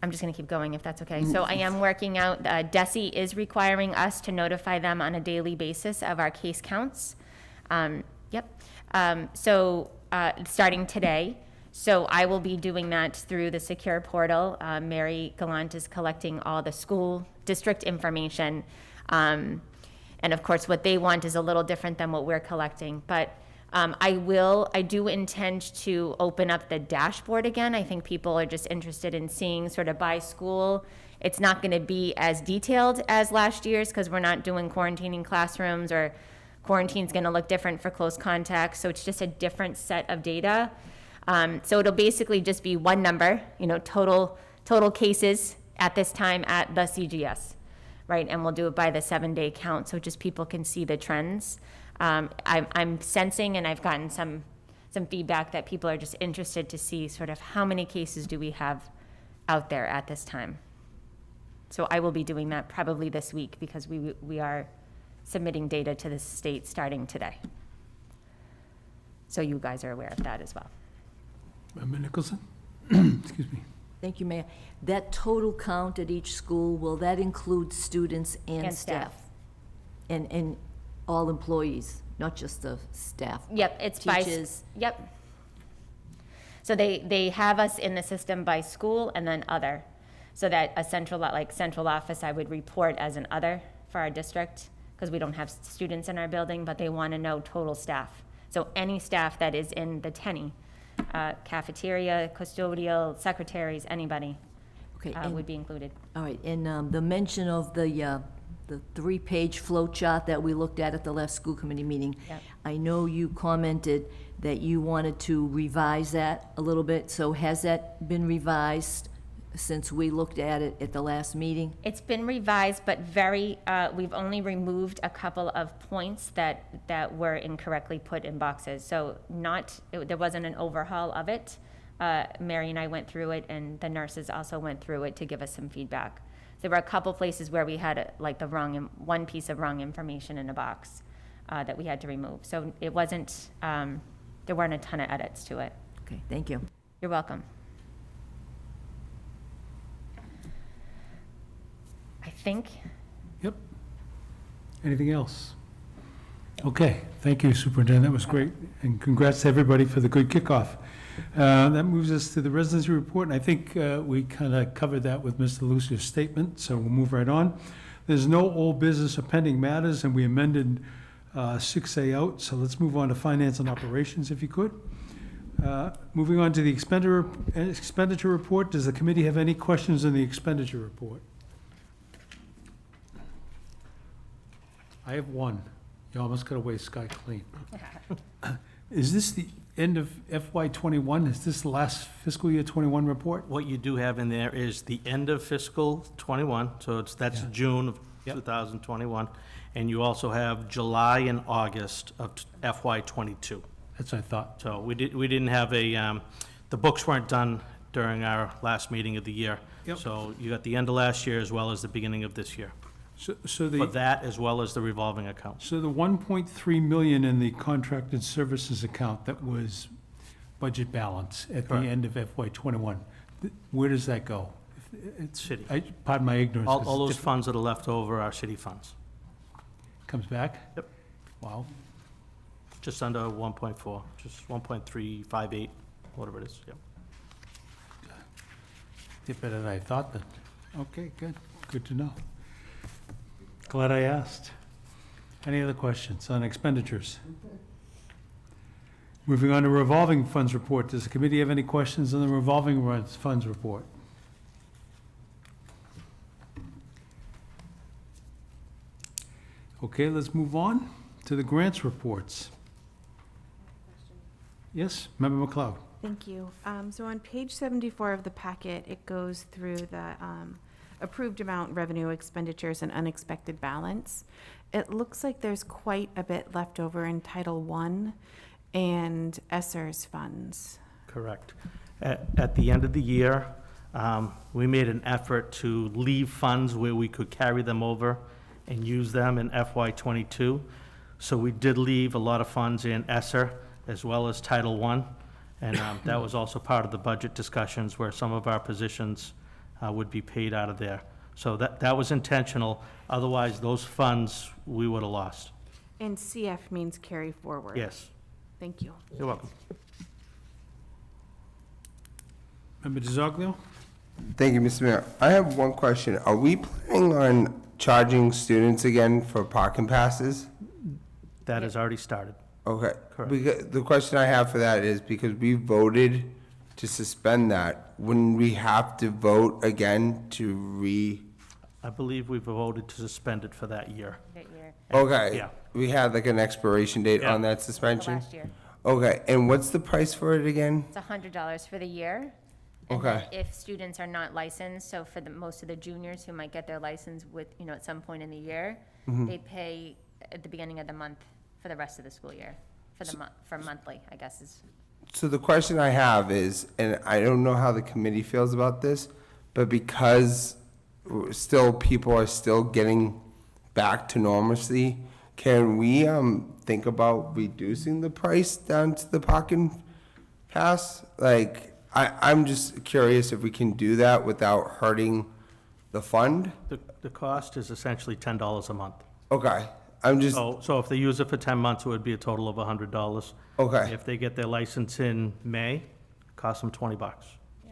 just gonna keep going if that's okay. So I am working out, DESE is requiring us to notify them on a daily basis of our case counts. Starting today. So I will be doing that through the secure portal. Mary Gallant is collecting all the school district information. And of course, what they want is a little different than what we're collecting. But I do intend to open up the dashboard again. I think people are just interested in seeing sort of by school. It's not going to be as detailed as last year's because we're not doing quarantining classrooms, or quarantine's going to look different for close contacts. So it's just a different set of data. So it'll basically just be one number, total cases at this time at the CGS, right? And we'll do it by the 7-day count, so just people can see the trends. I'm sensing, and I've gotten some some feedback that people are just interested to see sort of how many cases do we have out there at this time. So I will be doing that probably this week because we are submitting data to the state starting today. So you guys are aware of that as well. Member Nicholson? Excuse me. Thank you, Mayor. That total count at each school, will that include students and And staff? staff. And all employees, not just the staff? Yep, it's by, Teachers? yep. So they have us in the system by school and then other. So that a central office, I would report as an other for our district, because we don't have students in our building, but they want to know total staff. So any staff that is in the Tenny, cafeteria, custodial, secretaries, anybody Okay, would be included. all right, and the mention of the 3-page flow chart that we looked at the last school committee meeting. Yep. I know you commented that you wanted to revise that a little bit, so has that been revised since we looked at it at the last meeting? It's been revised, but we've only removed a couple of points that were incorrectly put in boxes. So there wasn't an overhaul of it. Mary and I went through it, and the nurses also went through it to give us some feedback. There were a couple places where we had one piece of wrong information in a box that we had to remove. So it wasn't, there weren't a ton of edits to it. Okay, thank you. You're welcome. I think, Yep. Anything else? Okay, thank you, Superintendent, that was great, and congrats to everybody for the good kickoff. That moves us to the residency report, and I think we kind of covered that with Mr. Lucio's statement, so we'll move right on. There's no old business or pending matters, and we amended 6A out, so let's move on to finance and operations, if you could. Moving on to the expenditure report, does the committee have any questions on the expenditure report? I have one. You almost got away sky clean. Is this the end of FY '21? Is this the last fiscal year '21 report? What you do have in there is the end of fiscal '21, so that's June of Yep. 2021, and you also have July and August of FY '22. That's what I thought. So we didn't have the books weren't done during our last meeting of the year. Yep. So you got the end of last year as well as the beginning of this year, So for that as well as the revolving account. So the 1.3 million in the contracted services account that was budget balance at the Correct. end of FY '21, where does that go? It's, City. pardon my ignorance. 'cause All it's those funds that are left over are city funds, Comes back? Yep. Wow. just under 1.4, just 1.358, whatever it is, yep. Did better than I thought then. Okay, good. Good to know. Glad I asked. Any other questions on expenditures? Moving on to revolving funds report. Does the committee have any questions on the revolving funds report? Okay, let's move on to the grants reports. Yes, Member McLeod. Thank you. So on page 74 of the packet, it goes through the approved amount, revenue, expenditures, and unexpected balance. It looks like there's quite a bit left over in Title I and ESSER's funds. Correct. At the end of the year, we made an effort to leave funds where we could carry them over and use them in FY '22. So we did leave a lot of funds in ESSER as well as Title I. And that was also part of the budget discussions where some of our positions would be paid out of there. So that was intentional. Otherwise, those funds, we would have lost. And CF means carry forward. Yes. Thank you. You're welcome. Member DiZoglio? Thank you, Mr. Mayor. I have one question. Are we planning on charging students again for parking passes? That has already started. Okay. Correct. The question I have for that is because we voted to suspend that, wouldn't we have to vote again to I believe we've voted to suspend it for that year. Okay. Yeah. We had like an expiration date on Yeah. that suspension? last year. Okay, and what's the price for it again? It's $100 for the year. And Okay. then if students are not licensed, so for most of the juniors who might get their license at some point in the year, Mm-hmm. they pay at the beginning of the month for the rest of the school year for the for monthly, I guess is. So the question I have is, and I don't know how the committee feels about this, but because still people are still getting back to normalcy, can we think about reducing the price down to the parking pass? Like, I'm just curious if we can do that without hurting the fund? The cost is essentially $10 a month. Okay, I'm just, So if they use it for 10 months, it would be a total of $100. okay, If they get their license in May, it costs them $20.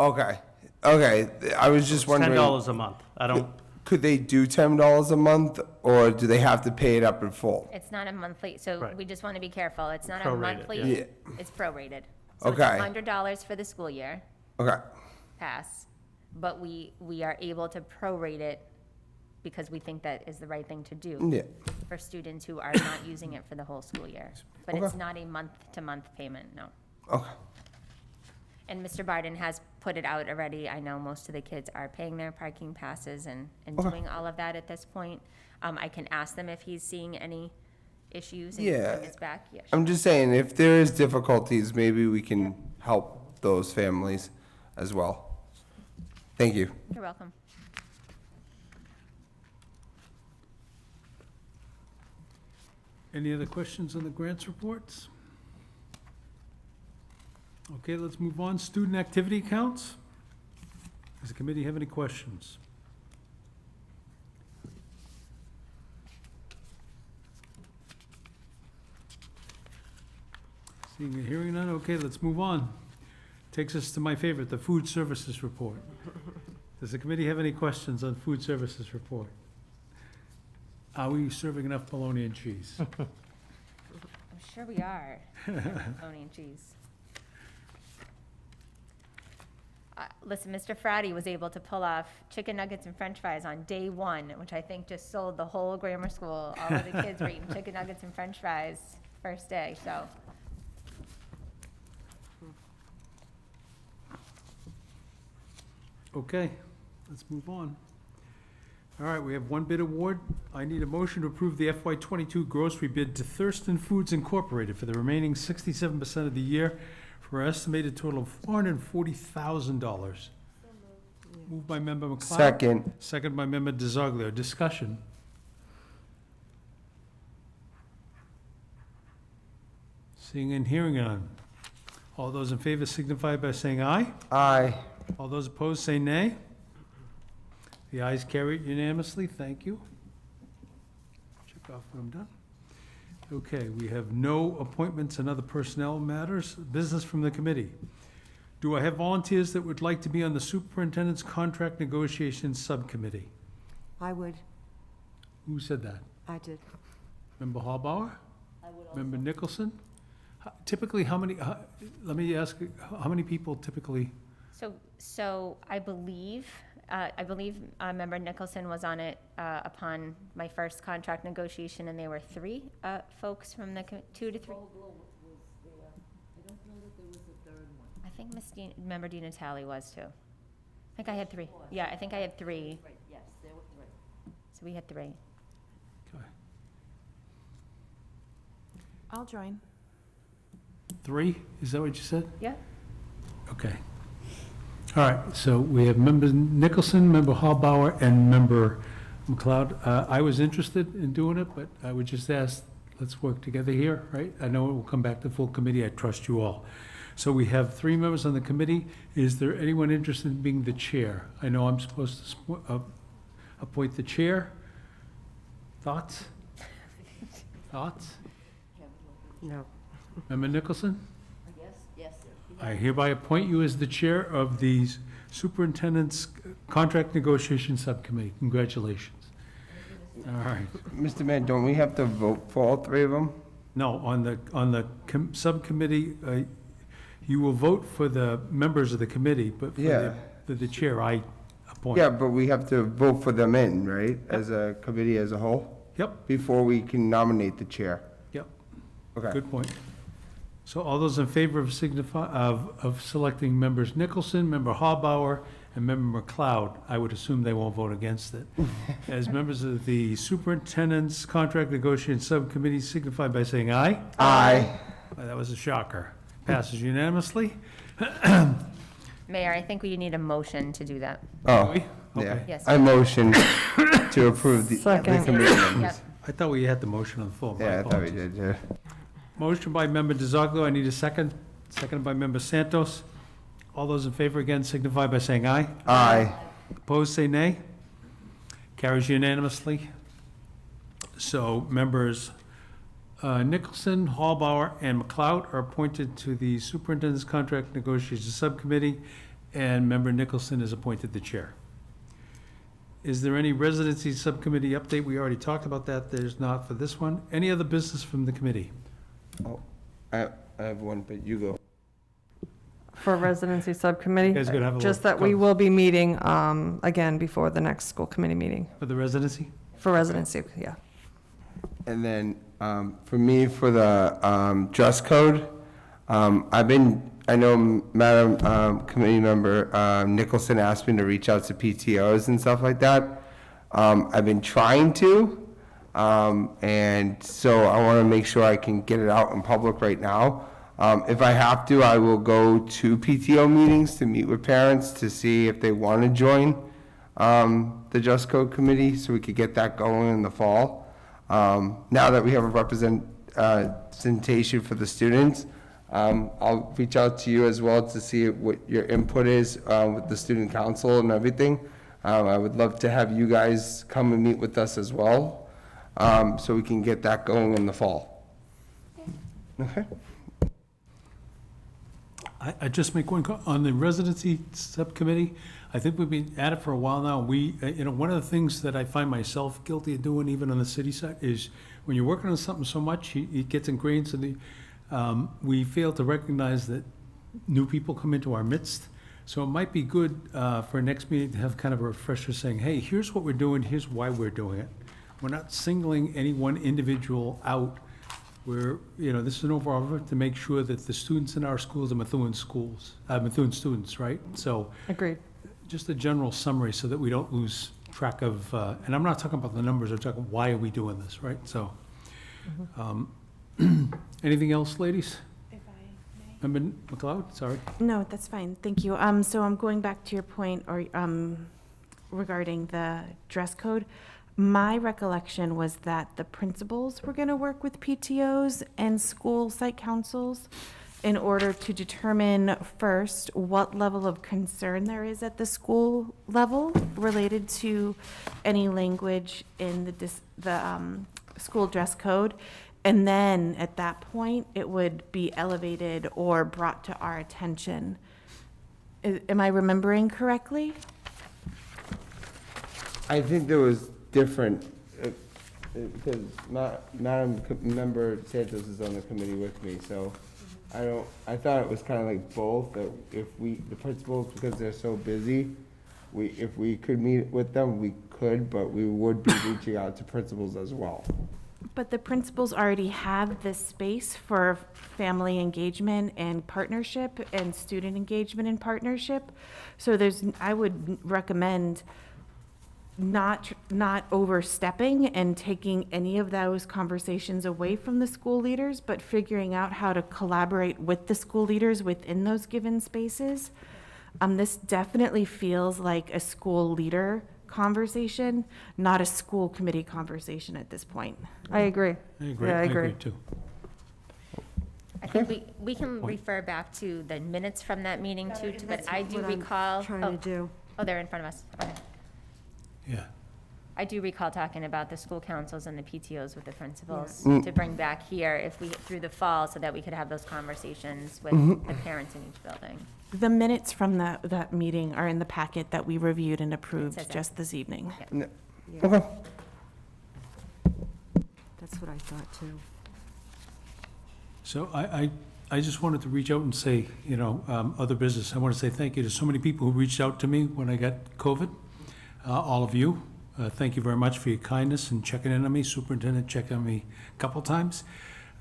okay, I was just It's wondering. $10 a month. I don't, Could they do $10 a month, or do they have to pay it up in full? It's not a monthly, so Right. we just want to be careful. It's not a Prorated, monthly, yeah. it's prorated. So it's Okay. $100 for the school year Okay, pass, but we are able to prorate it because we think that is the right thing to do yeah, for students who are not using it for the whole school year. But it's Okay. not a month-to-month payment, no. okay, And Mr. Barden has put it out already. I know most of the kids are paying their parking passes and Okay. doing all of that at this point. I can ask them if he's seeing any issues and Yeah. bring us back. Yeah, sure. I'm just saying, if there is difficulties, maybe we can help those families as well. Thank you. You're welcome. Any other questions on the grants reports? Okay, let's move on. Student activity accounts. Does the committee have any questions? Seeing and hearing none, okay, let's move on. Takes us to my favorite, the food services report. Does the committee have any questions on food services report? Are we serving enough bologna and cheese? I'm sure we are. Bologna and cheese. Listen, Mr. Frati was able to pull off chicken nuggets and french fries on day one, which I think just sold the whole grammar school. All of the kids were eating chicken nuggets and french fries first day, so. Okay, let's move on. All right, we have one bid award. I need a motion to approve the FY '22 grocery bid to Thurston Foods Incorporated for the remaining 67% of the year for an estimated total of $440,000. Moved by member McLeod. Second, Second by member DiZoglio. Discussion. Seeing and hearing none. All those in favor signify by saying aye. aye. All those opposed say nay. The ayes carry it unanimously. Thank you. Check off when I'm done. Okay, we have no appointments and other personnel matters. Business from the committee. Do I have volunteers that would like to be on the superintendent's contract negotiations subcommittee? I would, Who said that? I did. Member Hallbauer? Member Nicholson? Typically, how many, let me ask, how many people typically? So I believe Member Nicholson was on it upon my first contract negotiation, and there were three folks from the, 2 to 3. I think Member Di Natale was too. I think I had 3. Yeah, I think I had 3. Yes, there were 3. So we had 3. Okay. I'll join. 3, is that what you said? Yeah. Okay. All right, so we have member Nicholson, member Hallbauer, and member McLeod. I was interested in doing it, but I would just ask, let's work together here, right? I know it will come back to full committee. I trust you all. So we have 3 members on the committee. Is there anyone interested in being the chair? I know I'm supposed to appoint the chair. Thoughts? Thoughts? No. Member Nicholson? Yes. I hereby appoint you as the chair of the superintendent's contract negotiation subcommittee. Congratulations. All right. Mr. Mayor, don't we have to vote for all 3 of them? No, on the subcommittee, you will vote for the members of the committee, but Yeah. for the chair, I appoint. Yeah, but we have to vote for them in, right, as a committee as a whole, Yep, before we can nominate the chair? yep. Okay. Good point. So all those in favor of selecting members Nicholson, member Hallbauer, and member McLeod, I would assume they won't vote against it. As members of the superintendent's contract negotiation subcommittee, signify by saying aye. Aye. That was a shocker. Passes unanimously. Mayor, I think we need a motion to do that. Oh, We? yeah. Okay. Yes. I motion to approve the Second. committee members. Yep. I thought we had the motion on the floor. My Yeah, I thought we apologies. did, yeah. Motion by member DeZoglio, I need a second. Seconded by member Santos. All those in favor again signify by saying aye. Aye. Opposed, say nay. Carries unanimously. So members Nicholson, Hallbauer, and McLeod are appointed to the Superintendent's Contract Negotiations Subcommittee, and member Nicholson is appointed the chair. Is there any residency subcommittee update? We already talked about that. There's not for this one. Any other business from the committee? Oh, I have one, but you go. For residency subcommittee. You guys gonna have a Just little that we co- will be meeting, again, before the next school committee meeting, For the residency? for residency, yeah. And then, for me, for the, dress code, I know Madam, Committee Member, Nicholson asked me to reach out to PTOs and stuff like that. I've been trying to, and so I want to make sure I can get it out in public right now. If I have to, I will go to PTO meetings to meet with parents to see if they want to join, the dress code committee, so we could get that going in the fall. Now that we have a representation for the students, I'll reach out to you as well to see what your input is with the student council and everything. I would love to have you guys come and meet with us as well, so we can get that going in the fall. Okay? I just make one, on the residency subcommittee, I think we've been at it for a while now. We, one of the things that I find myself guilty of doing, even on the city side, is when you're working on something so much, it gets ingrained, so we fail to recognize that new people come into our midst. So it might be good for next meeting to have kind of a refresher saying, hey, here's what we're doing, here's why we're doing it. We're not singling any one individual out. We're, this is an overall effort to make sure that the students in our schools are Methuen students, right? So Agreed. just a general summary so that we don't lose track of, and I'm not talking about the numbers, I'm talking why are we doing this, right? So, anything else, ladies? If I may. Member McLeod, sorry. No, that's fine, thank you. So I'm going back to your point, or regarding the dress code. My recollection was that the principals were going to work with PTOs and school site councils in order to determine first what level of concern there is at the school level related to any language in the school dress code. And then at that point, it would be elevated or brought to our attention. Am I remembering I think there was different, because Madam Member Santos is on the committee with me, so I thought it was kind of like both, that if the principals, because they're so busy, if we could meet with them, we could, but we would be reaching out to principals as well. But the principals already have this space for family engagement and partnership and student engagement and partnership. So I would recommend not overstepping and taking any of those conversations away from the school leaders, but figuring out how to collaborate with the school leaders within those given spaces. This definitely feels like a school leader conversation, not a school committee conversation at this point. I agree. I agree, Yeah, I I agree. agree too. I think we can refer back to the minutes from that meeting too, but I do recall. Trying to do. Oh, they're in front of us. Okay. Yeah. I do recall talking about the school councils and the PTOs with the principals Yes. to bring back here if we, through the fall, so that we could have those conversations with the parents in each building. The minutes from that meeting are in the packet that we reviewed and says approved that. just this evening. Okay. That's what I thought too. So I just wanted to reach out and say, other business, I want to say thank you to so many people who reached out to me when I got COVID. All of you, thank you very much for your kindness and checking in on me. Superintendent checked on me a couple times.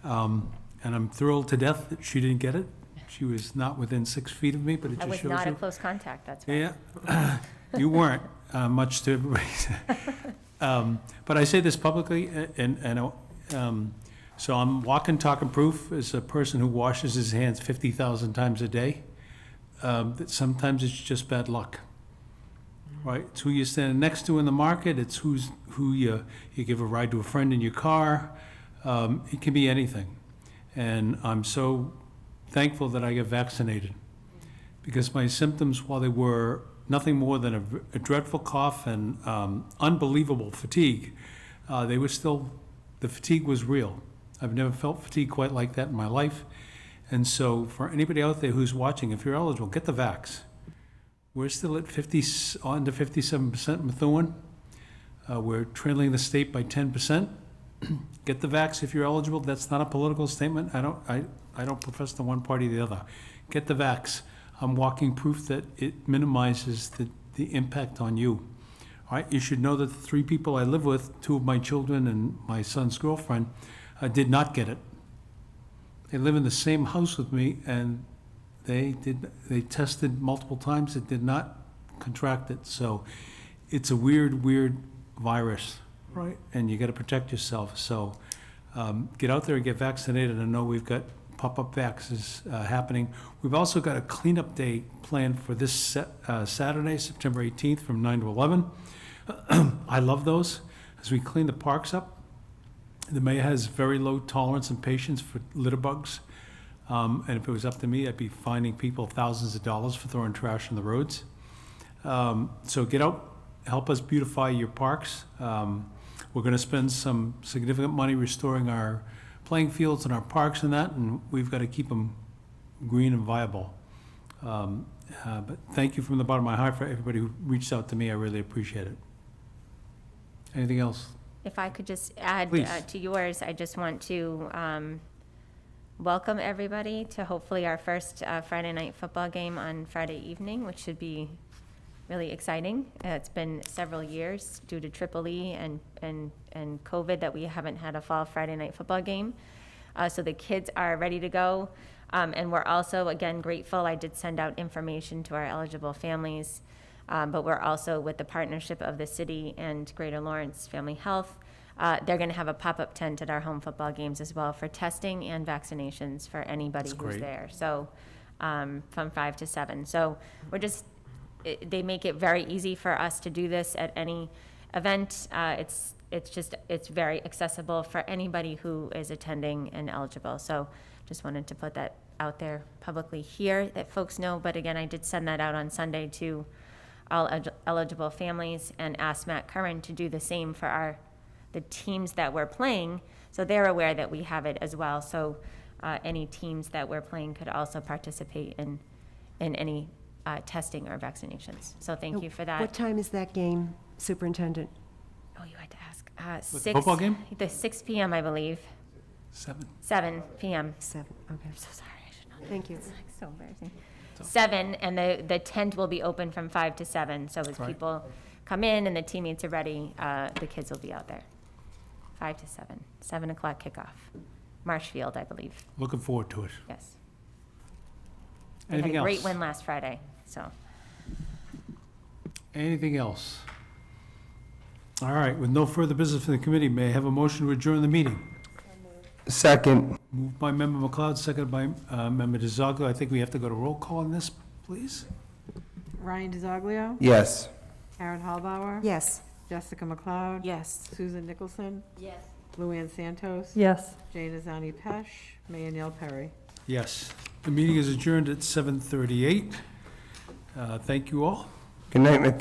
And I'm thrilled to death that she didn't get it. She was not within 6 feet of me, but it I just was shows not a you. close contact, that's why. Yeah, you weren't, much to everybody. But I say this publicly, and So I'm walking, talking proof as a person who washes his hands 50,000 times a day. That sometimes it's just bad luck, right? It's who you're standing next to in the market. It's who you give a ride to a friend in your car. It can be anything. And I'm so thankful that I got vaccinated, because my symptoms, while they were nothing more than a dreadful cough and unbelievable fatigue, they were still, the fatigue was real. I've never felt fatigue quite like that in my life. And so for anybody out there who's watching, if you're eligible, get the vax. We're still at 57% Methuen. We're trailing the state by 10%. Get the vax if you're eligible. That's not a political statement. I don't profess to one party or the other. Get the vax. I'm walking proof that it minimizes the impact on you. All right, you should know that the 3 people I live with, 2 of my children and my son's girlfriend, did not get it. They live in the same house with me, and they tested multiple times. It did not contract it. So it's a weird virus, right? And you got to protect yourself. So get out there and get vaccinated. I know we've got pop-up vaxes happening. We've also got a cleanup day planned for this Saturday, September 18th, from 9 to 11. I love those, as we clean the parks up. The mayor has very low tolerance and patience for litter bugs. And if it was up to me, I'd be fining people thousands of dollars for throwing trash on the roads. So get out, help us beautify your parks. We're going to spend some significant money restoring our playing fields and our parks and that, and we've got to keep them green and viable. But thank you from the bottom of my heart for everybody who reached out to me. I really appreciate it. Anything else? If I could just add to yours, I just want to welcome everybody to hopefully our first Friday night football game on Friday evening, which should be really exciting. It's been several years due to Triple-E and COVID that we haven't had a fall Friday night football game. So the kids are ready to go. And we're also, again, grateful. I did send out information to our eligible families. But we're also, with the partnership of the city and Greater Lawrence Family Health, they're going to have a pop-up tent at our home football games as well for testing and vaccinations for anybody who's there. So from 5 to 7. So we're just, they make it very easy for us to do this at any event. It's very accessible for anybody who is attending and eligible. So just wanted to put that out there publicly here that folks know. But again, I did send that out on Sunday to all eligible families and asked Matt Curran to do the same for the teams that we're playing, so they're aware that we have it as well. So any teams that we're playing could also participate in any testing or vaccinations. So thank you for that. What time is that game, Superintendent? Oh, you had to ask. The football game? The 6 p.m., I believe. 7 p.m. 7, okay. I'm so sorry, I should know. Thank you. It's like so embarrassing. 7, and the tent will be open from 5 to 7. So as people come in and the teammates are ready, the kids will be out there. 5 to 7, 7 o'clock kickoff. Marshfield, I believe. Looking forward to it. Yes. Anything They had a else? great win last Friday, so. Anything else? All right, with no further business for the committee, may I have a motion to adjourn the meeting? Second. Moved by Member McLeod, seconded by Member DeZoglio. I think we have to go to roll call on this, please. Ryan DeZoglio? Yes. Karen Hallbauer? Yes. Jessica McLeod? Yes. Susan Nicholson? Yes. Luann Santos? Yes. Jane Azani Pesh? Mayor Neil Perry? Yes. The meeting is adjourned at 7:38. Thank you all. Good night, Methuen.